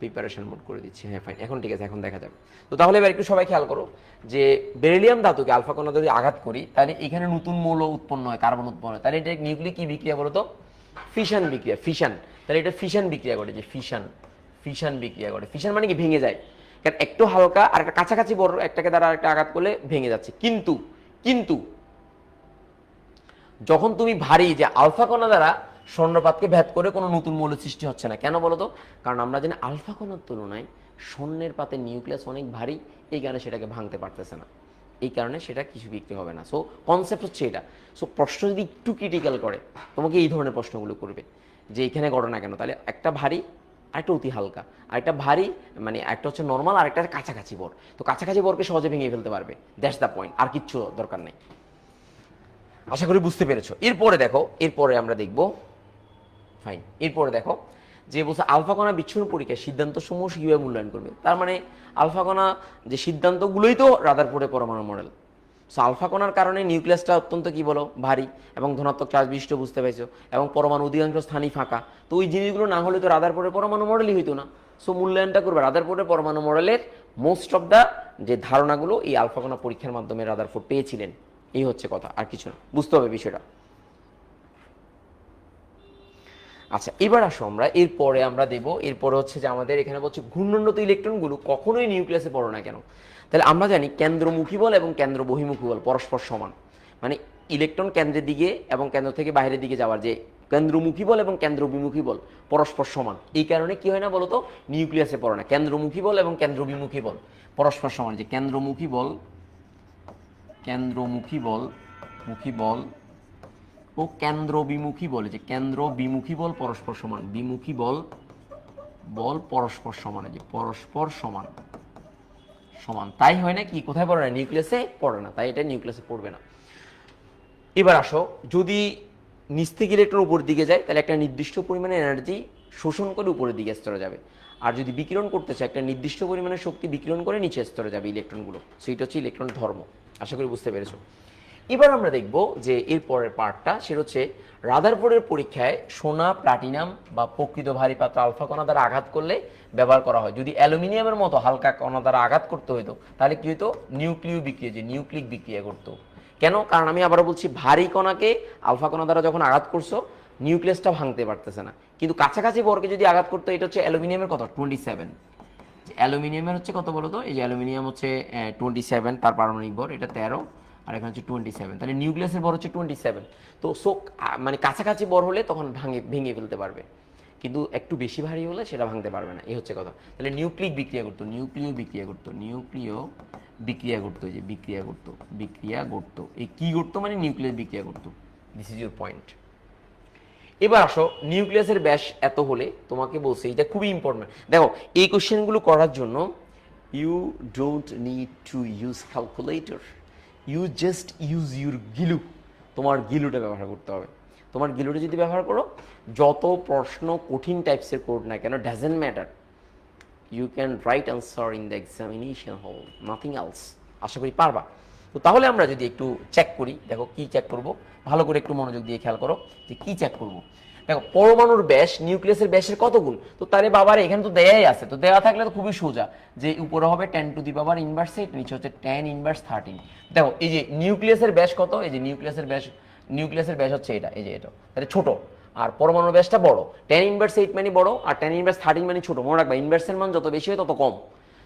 প্রিপারেশন মোড করে দিচ্ছি। হ্যাঁ ফাইন, এখন ঠিক আছে, এখন দেখা যাবে। তো তাহলে এবার একটু সবাই খেয়াল করো যে বেরিলিয়াম ধাতুকে আলফা কণা যদি আঘাত করি, তাহলে এখানে নতুন মৌল উৎপন্ন হয়, কার্বন উৎপন্ন হয়। তাহলে এটা নিউক্লিক কি বিক্রিয়া বলো তো? ফিশন বিক্রিয়া, ফিশন। তাহলে এটা ফিশন বিক্রিয়া ঘটে, যে ফিশন বিক্রিয়া ঘটে। ফিশন মানে কি ভেঙে যায়, কারণ একটু হালকা আর একটা কাছাকাছি বড় একটাকে দ্বারা একটা আঘাত করলে ভেঙে যাচ্ছে। কিন্তু যখন তুমি ভারী, যে আলফা কণা দ্বারা স্বর্ণপাতকে ভেদ করে কোনো নতুন মৌল সৃষ্টি হচ্ছে না। কেন বলো তো? কারণ আমরা জানি আলফা কণার তুলনায় স্বর্ণের পাতের নিউক্লিয়াস অনেক ভারী, এই কারণে সেটাকে ভাঙতে পারতেছে না, এই কারণে সেটা কিছু বিক্রি হবে না। সো কনসেপ্ট হচ্ছে এটা। সো প্রশ্ন যদি একটু ক্রিটিক্যাল করে, তোমাকে এই ধরনের প্রশ্নগুলো করবে যে এখানে ঘটনা কেন, তাহলে একটা ভারী আরেকটা অতি হালকা, আরেকটা ভারী মানে একটা হচ্ছে নর্মাল, আর একটা কাছাকাছি বর। তো কাছাকাছি বরকে সহজে ভেঙে ফেলতে পারবে, দ্যাটস দ্য পয়েন্ট, আর কিচ্ছু দরকার নেই। আশা করি বুঝতে পেরেছো। এরপরে দেখো, এরপরে আমরা দেখব, ফাইন, এরপরে দেখো যে বলছে আলফা কণা বিচ্ছুরণ পরীক্ষায় সিদ্ধান্ত সমূহ কিভাবে মূল্যায়ন করবে। তার মানে আলফা কণা যে সিদ্ধান্তগুলোই তো রাদারফোর্ডের পরমাণু মডেল। সো আলফা কণার কারণে নিউক্লিয়াসটা অত্যন্ত কি বলো, ভারী এবং ধনাত্মক চার্জ বিশিষ্ট, বুঝতে পাইছো, এবং পরমাণু অধিকাংশ স্থানই ফাঁকা। তো ওই জিনিসগুলো না হলে তো রাদারফোর্ডের পরমাণু মডেলই হইতো না। সো মূল্যায়নটা করবে রাদারফোর্ডের পরমাণু মডেলের মোস্ট অফ দ্য যে ধারণাগুলো এই আলফা কণা পরীক্ষার মাধ্যমে রাদারফোর্ড পেয়েছিলেন, এই হচ্ছে কথা, আর কিছু না, বুঝতে হবে বিষয়টা। আচ্ছা, এবার আসো আমরা এরপরে আমরা দেব, এরপরে হচ্ছে যে আমাদের এখানে বলছে ঘূর্ণনত ইলেকট্রনগুলো কখনোই নিউক্লিয়াসে পড়ে না কেন। তাহলে আমরা জানি কেন্দ্রমুখী বল এবং কেন্দ্র বহির্মুখী বল পরস্পর সমান, মানে ইলেকট্রন কেন্দ্রের দিকে এবং কেন্দ্র থেকে বাইরের দিকে যাওয়ার যে কেন্দ্রমুখী বল এবং কেন্দ্র বিমুখী বল পরস্পর সমান, এই কারণে কি হয় না বলতো, নিউক্লিয়াসে পড়ে না। কেন্দ্রমুখী বল এবং কেন্দ্র বিমুখী বল পরস্পর সমান, যে কেন্দ্রমুখী বল ও কেন্দ্র বিমুখী বল, যে কেন্দ্র বিমুখী বল পরস্পর সমান, বিমুখী বল পরস্পর সমান, যে পরস্পর সমান, তাই হয় না কি, কোথায় পড়ে না, নিউক্লিয়াসে পড়ে না, তাই এটা নিউক্লিয়াসে পড়বে না। এবার আসো, যদি নিচ থেকে ইলেকট্রন উপরের দিকে যায়, তাহলে একটা নির্দিষ্ট পরিমাণে এনার্জি শোষণ করে উপরের দিকে স্তরে যাবে, আর যদি বিকিরণ করতে চায় একটা নির্দিষ্ট পরিমাণে শক্তি বিকিরণ করে নিচের স্তরে যাবে ইলেকট্রনগুলো। সো এটা হচ্ছে ইলেকট্রন ধর্ম। আশা করি বুঝতে পেরেছো। এবার আমরা দেখব যে এর পরের পার্টটা, সেটা হচ্ছে রাদারফোর্ডের পরীক্ষায় সোনা, প্লাটিনাম বা প্রকৃত ভারী পাত্র আলফা কণা দ্বারা আঘাত করলে ব্যবহার করা হয়। যদি অ্যালুমিনিয়ামের মতো হালকা কণা দ্বারা আঘাত করতে হতো তাহলে কি হতো, নিউক্লিয় বিক্রিয়া, যে নিউক্লিক বিক্রিয়া করতো। কেন? কারণ আমি আবারও বলছি, ভারী কণাকে আলফা কণা দ্বারা যখন আঘাত করছো নিউক্লিয়াসটা ভাঙতে পারতেছে না, কিন্তু কাছাকাছি বর্গে যদি আঘাত করতো, এটা হচ্ছে অ্যালুমিনিয়ামের কত 27, অ্যালুমিনিয়ামের হচ্ছে কত বলো তো, এই যে অ্যালুমিনিয়াম হচ্ছে 27, তার পারমাণবিক ভর এটা 13, আর এখানে হচ্ছে 27, তাহলে নিউক্লিয়াসের ভর হচ্ছে 27। তো মানে কাছাকাছি ভর হলে তখন ভেঙে ফেলতে পারবে, কিন্তু একটু বেশি ভারী হলে সেটা ভাঙতে পারবে না, এই হচ্ছে কথা। তাহলে নিউক্লিক বিক্রিয়া করতো, নিউক্লিয় বিক্রিয়া করতো, নিউক্লিয় বিক্রিয়া করতো, যে বিক্রিয়া করতো, এই কি করতো মানে নিউক্লিয়াস বিক্রিয়া করতো। This is your point. এবার আসো, নিউক্লিয়াসের ব্যাস এত হলে তোমাকে বলছে, এটা খুবই ইম্পর্টেন্ট। দেখো এই কোশ্চেনগুলো করার জন্য you don't need to use calculator, you just use your গিলু। তোমার গিলুটা ব্যবহার করতে হবে। তোমার গিলুটা যদি ব্যবহার করো, যত প্রশ্ন কঠিন টাইপসের করুক না কেন, doesn't matter, you can write answer in the examination hall, nothing else. আশা করি পারবা। তো তাহলে আমরা যদি একটু চেক করি, দেখো কি চেক করব, ভালো করে একটু মনোযোগ দিয়ে খেয়াল করো যে কি চেক করব। দেখো পরমাণুর ব্যাস নিউক্লিয়াসের ব্যাসের কত গুণ, তো তাহলে বাবার এখানে তো দেয়াই আছে, তো দেওয়া থাকলে তো খুবই সোজা, যে উপরে হবে 10⁻⁰, নিচে হচ্ছে 10⁻13। দেখো এই যে নিউক্লিয়াসের ব্যাস কত, এই যে নিউক্লিয়াসের ব্যাস হচ্ছে এটা, এই যে এটা, তাহলে ছোট, আর পরমাণুর ব্যাসটা বড়। 10⁻8 মানে বড়, আর 10⁻13 মানে ছোট। মনে রাখবা ইনভার্সের মান যত বেশি হয় তত কম।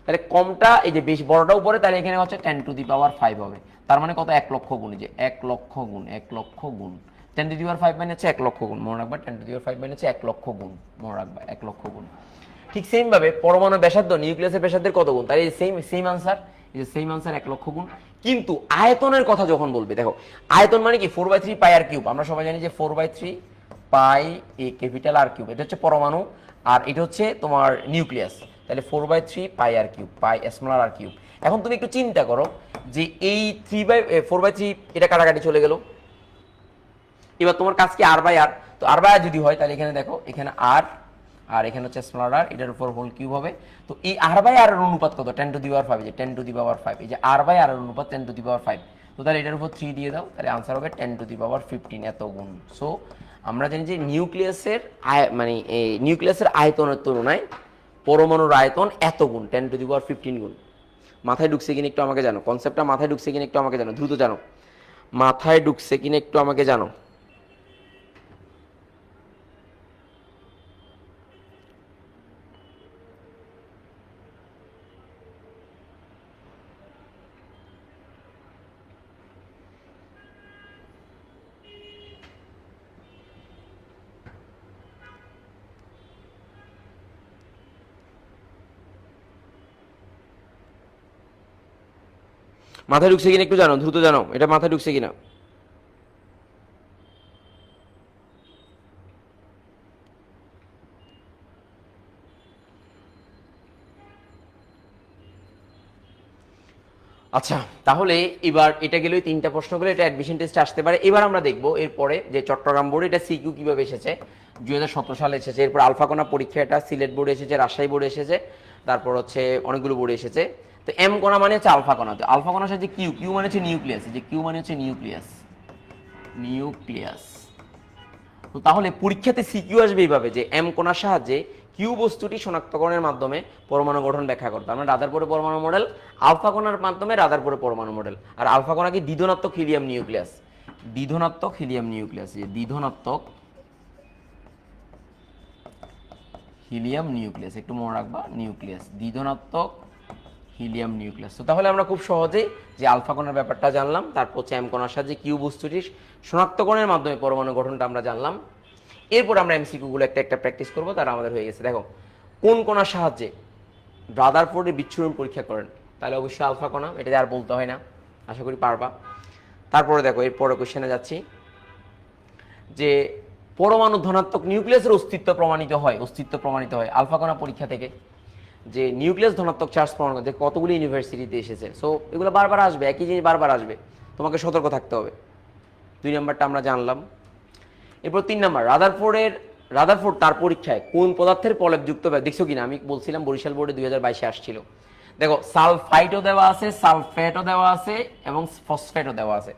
তাহলে কমটা, এই যে বেশি বড়টা উপরে, তাহলে এখানে হচ্ছে 10⁵ হবে। তার মানে কত, 1 লক্ষ গুণ, যে 1 লক্ষ গুণ, 1 লক্ষ গুণ 10⁵ মানে হচ্ছে 1 লক্ষ গুণ। মনে রাখবা 10⁵ মানে হচ্ছে 1 লক্ষ গুণ, মনে রাখবা 1 লক্ষ গুণ। ঠিক সেম ভাবে পরমাণু ব্যাসার্ধ নিউক্লিয়াসের ব্যাসার্ধের কত গুণ, তাহলে সেম আনসার, এই যে সেম আনসার 1 লক্ষ গুণ। কিন্তু আয়তনের কথা যখন বলবে, দেখো আয়তন মানে কি 4/3 পাই আর কিউব। আমরা সবাই জানি যে 4/3 পাই এ ক্যাপিটাল আর কিউব, এটা হচ্ছে পরমাণু, আর এটা হচ্ছে তোমার নিউক্লিয়াস। তাহলে 4/3 পাই আর কিউব, পাই স্মলার আর কিউব। এখন তুমি একটু চিন্তা করো যে এই 4/3 এটা কাটাকাটি চলে গেল। এবার তোমার কাজ কি r/r, তো r/r যদি হয় তাহলে এখানে দেখো, এখানে r আর এখানে হচ্ছে স্মলার r, এটার উপর হোল কিউব হবে। তো এই r/r এর অনুপাত কত, 10⁵, যে 10⁵, এই যে r/r এর অনুপাত 10⁵। তো তাহলে এটার উপর 3 দিয়ে দাও, তাহলে আনসার হবে 10⁻15 এত গুণ। সো আমরা জানি যে নিউক্লিয়াসের মানে নিউক্লিয়াসের আয়তনের তুলনায় পরমাণুর আয়তন এত গুণ, 10⁻15 গুণ। মাথায় ঢুকছে কিনা একটু আমাকে জানো, কনসেপ্টটা মাথায় ঢুকছে কিনা একটু আমাকে জানো, দ্রুত জানো, মাথায় ঢুকছে কিনা একটু আমাকে জানো। মাথায় ঢুকছে কিনা একটু জানো, দ্রুত জানো, এটা মাথায় ঢুকছে কিনা। আচ্ছা, তাহলে এবার এটা গেল 3টা প্রশ্ন গেলে, এটা অ্যাডমিশন টেস্টে আসতে পারে। এবার আমরা দেখবো এরপরে যে চট্টগ্রাম বোর্ডে এটা সিকিউ কিভাবে এসেছে, 2017 সালে এসেছে। এরপর আলফাকোনা পরীক্ষা, এটা সিলেট বোর্ডে এসেছে, রাজশাহী বোর্ডে এসেছে, তারপর হচ্ছে অনেকগুলো বোর্ডে এসেছে। তো এম কোনা মানে হচ্ছে আলফাকোনা, তো আলফাকোনার সাথে কিউ, কিউ মানে হচ্ছে নিউক্লিয়াস, যে কিউ মানে হচ্ছে নিউক্লিয়াস। তো তাহলে পরীক্ষাতে সিকিউ আসবে এইভাবে, যে এম কোনার সাহায্যে কিউ বস্তুটি শনাক্তকরণের মাধ্যমে পরমাণু গঠন ব্যাখ্যা করতে। আমরা রাদারফোর্ডের পরমাণু মডেল, আলফা কণার মাধ্যমে রাদারফোর্ডের পরমাণু মডেল। আর আলফা কণা কি দ্বিধনাত্মক হিলিয়াম নিউক্লিয়াস, দ্বিধনাত্মক হিলিয়াম নিউক্লিয়াস, যে দ্বিধনাত্মক হিলিয়াম নিউক্লিয়াস, একটু মনে রাখবা, নিউক্লিয়াস, দ্বিধনাত্মক হিলিয়াম নিউক্লিয়াস। তো তাহলে আমরা খুব সহজেই যে আলফা কণার ব্যাপারটা জানলাম, তারপর হচ্ছে এম কণার সাহায্যে কিউ বস্তুটির শনাক্তকরণের মাধ্যমে পরমাণু গঠনটা আমরা জানলাম। এরপর আমরা এমসিকিউ গুলো একটা একটা প্র্যাকটিস করবো, তারা আমাদের হয়ে গেছে। দেখো কোন কণার সাহায্যে রাদারফোর্ডের বিচ্ছুরণ পরীক্ষা করেন, তাহলে অবশ্যই আলফা কণা, এটা আর বলতে হয় না, আশা করি পারবা। তারপরে দেখো এরপরে কোশ্চেনে যাচ্ছি, যে পরমাণু ধনাত্মক নিউক্লিয়াসের অস্তিত্ব প্রমাণিত হয় আলফা কণা পরীক্ষা থেকে, যে নিউক্লিয়াস ধনাত্মক চার্জ প্রমাণ করতে কতগুলি ইউনিভার্সিটিতে এসেছে। সো এগুলো বারবার আসবে, একই জিনিস বারবার আসবে, তোমাকে সতর্ক থাকতে হবে। 2 নম্বরটা আমরা জানলাম। এরপর 3 নম্বর, রাদারফোর্ড তার পরীক্ষায় কোন পদার্থের প্রলেপযুক্ত, দেখছো কিনা, আমি বলছিলাম বরিশাল বোর্ডে 2022-এ আসছিল। দেখো সালফাইটও দেওয়া আছে, সালফেটও দেওয়া আছে এবং ফসফেটও দেওয়া আছে।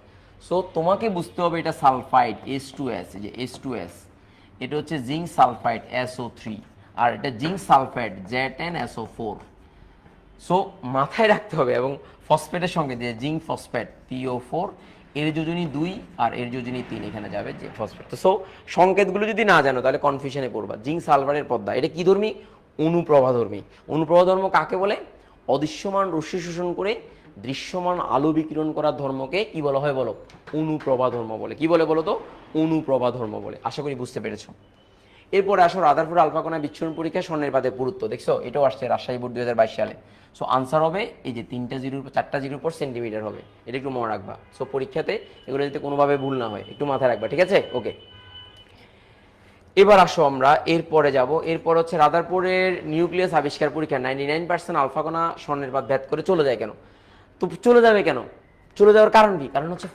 সো তোমাকে বুঝতে হবে এটা সালফাইড H2S, যে H2S, এটা হচ্ছে জিঙ্ক সালফাইড SO3, আর এটা জিঙ্ক সালফাইড Z10SO4। সো মাথায় রাখতে হবে, এবং ফসফেটের সঙ্গে যে জিঙ্ক ফসফেট PO4, এর যোজনী 2 আর এর যোজনী 3 এখানে যাবে যে ফসফেট। তো সো সংকেতগুলো যদি না জানো তাহলে কনফিউশনে পড়বা। জিঙ্ক সালফারের পর্দা এটা কি ধর্মী? অনুপ্রভাধর্মী। অনুপ্রভাধর্ম কাকে বলে? অদৃশ্যমান রশ্মি শোষণ করে দৃশ্যমান আলো বিকিরণ করার ধর্মকে কি বলা হয় বলো? অনুপ্রভা ধর্ম বলে। কি বলে বলো তো? অনুপ্রভা ধর্ম বলে। আশা করি বুঝতে পেরেছো। এরপরে আসো রাদারফোর্ড আলফা কণা বিচ্ছুরণ পরীক্ষায় স্বর্ণের পাতের পুরুত্ব। দেখছো এটাও আসছে রাজশাহী বোর্ড 2022 সালে। সো আনসার হবে এই যে 3টা জিরোর 4টা জিরোর পর সেন্টিমিটার হবে, এটা একটু মনে রাখবা। সো পরীক্ষাতে এগুলো যাতে কোনোভাবে ভুল না হয় একটু মাথায় রাখবা, ঠিক আছে? ওকে, এবার আসো আমরা এরপরে যাব। এরপর হচ্ছে রাদারফোর্ডের নিউক্লিয়াস আবিষ্কার পরীক্ষা 99% আলফা কণা স্বর্ণের পাত ভেদ করে চলে যায় কেন? তো চলে যাবে কেন? চলে যাওয়ার কারণ কি? কারণ হচ্ছে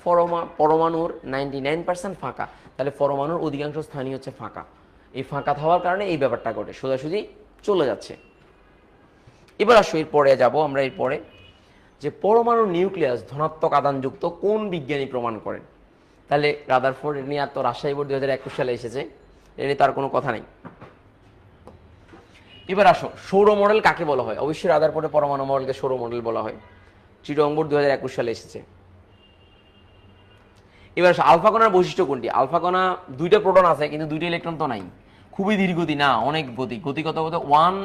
পরমাণুর 99% ফাঁকা, তাহলে পরমাণুর অধিকাংশ স্থানই হচ্ছে ফাঁকা। এই ফাঁকা হওয়ার কারণে এই ব্যাপারটা ঘটে, সোজাসুজি চলে যাচ্ছে। এবার আসো এরপরে যাব আমরা, এরপরে যে পরমাণুর নিউক্লিয়াস ধনাত্মক আধানযুক্ত কোন বিজ্ঞানী প্রমাণ করেন? তাহলে রাদারফোর্ড নিয়ে আর তো রাজশাহী বোর্ড 2021 সালে এসেছে, এ নিয়ে তার কোনো কথা নেই। এবার আসো সৌর মডেল কাকে বলা হয়? অবশ্যই রাদারফোর্ডে পরমাণু মডেলকে সৌর মডেল বলা হয়, চিটং বোর্ড 2021 সালে এসেছে। এবার আসো আলফা কণার বৈশিষ্ট্য কোনটি? আলফা কণা 2টা প্রোটন আছে কিন্তু 2টা ইলেকট্রন তো নাই, খুবই ধীর গতি না, অনেক গতি। গতি কত বলতে 1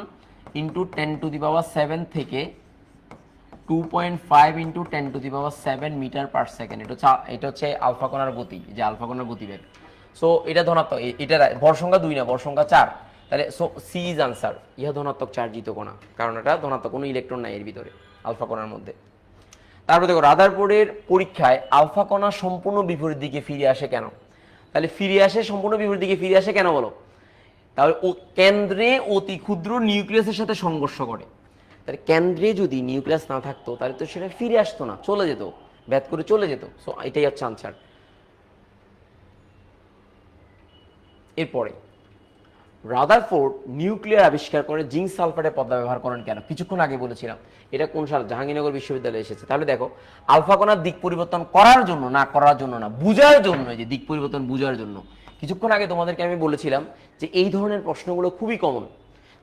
× 10⁻7 থেকে 2.5 × 10⁻7 মিটার/সেকেন্ড। এটা হচ্ছে আলফা কণার গতি, যে আলফা কণার গতিবেগ। সো এটা ধনাত্মক, এটা ভর সংখ্যা 2 না, ভর সংখ্যা 4। তাহলে সো সি ইজ আনসার। ইহা ধনাত্মক চার্জিত কণা, কারণ এটা ধনাত্মক, কোনো ইলেকট্রন নাই এর ভিতরে আলফা কণার মধ্যে। তারপর দেখো রাদারফোর্ডের পরীক্ষায় আলফা কণা সম্পূর্ণ বিপরীত দিকে ফিরে আসে কেন? তাহলে ফিরে আসে, সম্পূর্ণ বিপরীত দিকে ফিরে আসে কেন বলো? তাহলে ও কেন্দ্রে অতি ক্ষুদ্র নিউক্লিয়াসের সাথে সংঘর্ষ করে। তাহলে কেন্দ্রে যদি নিউক্লিয়াস না থাকতো তাহলে তো সেটা ফিরে আসতো না, চলে যেত, ব্যাত করে চলে যেত। সো এটাই হচ্ছে আনসার। এরপরে রাদারফোর্ড নিউক্লিয়ার আবিষ্কার করে জিঙ্ক সালফারের পর্দা ব্যবহার করেন কেন? কিছুক্ষণ আগে বলেছিলাম, এটা কোন সাল? জাহাঙ্গীরনগর বিশ্ববিদ্যালয়ে এসেছে। তাহলে দেখো আলফা কণার দিক পরিবর্তন করার জন্য, না করার জন্য না, বুঝার জন্য, যে দিক পরিবর্তন বুঝার জন্য। কিছুক্ষণ আগে তোমাদেরকে আমি বলেছিলাম যে এই ধরনের প্রশ্নগুলো খুবই কমন,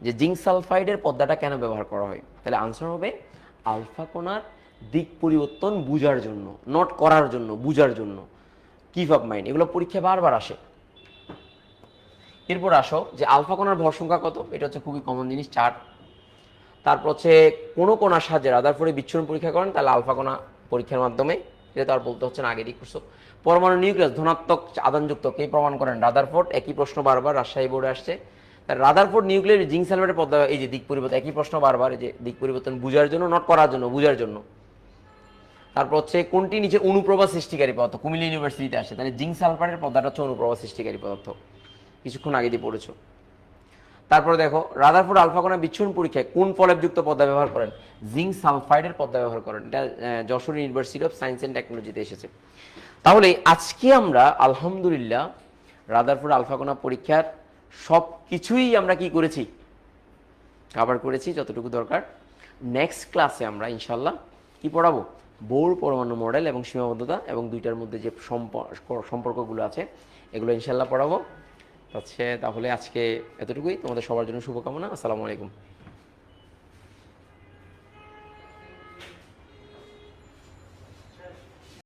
যে জিঙ্ক সালফাইডের পর্দাটা কেন ব্যবহার করা হয়। তাহলে আনসার হবে আলফা কণার দিক পরিবর্তন বুঝার জন্য, নট করার জন্য, বুঝার জন্য। কিপ অফ মাইন্ড, এগুলো পরীক্ষায় বারবার আসে। এরপর আসো যে আলফা কণার ভর সংখ্যা কত? এটা হচ্ছে খুবই কমন জিনিস, 4। তারপর হচ্ছে কোনো কণার সাহায্যে রাদারফোর্ডে বিচ্ছুরণ পরীক্ষা করেন, তাহলে আলফা কণা পরীক্ষার মাধ্যমে। এটা তো আর বলতে হচ্ছে না, আগেই করছো। পরমাণু নিউক্লিয়াস ধনাত্মক আধানযুক্ত, কে প্রমাণ করেন? রাদারফোর্ড। একই প্রশ্ন বারবার রাজশাহী বোর্ডে আসছে। তার রাদারফোর্ড নিউক্লিয়ার জিঙ্ক সালফেটের পর্দা, এই যে দিক পরিবর্তন, একই প্রশ্ন বারবার, এই যে দিক পরিবর্তন বুঝার জন্য, নট করার জন্য, বুঝার জন্য। তারপর হচ্ছে কোনটি নিচে অনুপ্রভা সৃষ্টিকারী পদার্থ? কুমিল্লা ইউনিভার্সিটিতে আসে। তাহলে জিঙ্ক সালফারের পর্দাটা হচ্ছে অনুপ্রভা সৃষ্টিকারী পদার্থ, কিছুক্ষণ আগে দিয়ে পড়েছো। তারপরে দেখো রাদারফোর্ড আলফা কণা বিচ্ছুরণ পরীক্ষায় কোন ফলকযুক্ত পর্দা ব্যবহার করেন? জিঙ্ক সালফাইডের পর্দা ব্যবহার করেন। এটা Jessore university of science and টেকনোলজিতে এসেছে। তাহলে আজকে আমরা আলহামদুলিল্লাহ রাদারফোর্ড আলফা কণা পরীক্ষার সব কিছুই আমরা কি করেছি? কভার করেছি যতটুকু দরকার। নেক্সট ক্লাসে আমরা ইনশাল্লাহ কি পড়াবো? বোর পরমাণু মডেল এবং সীমাবদ্ধতা, এবং দুইটার মধ্যে যে সম্পর্কগুলো আছে এগুলো ইনশাল্লাহ পড়াবো। তাহলে আজকে এতটুকুই। তোমাদের সবার জন্য শুভকামনা। আসসালামু আলাইকুম।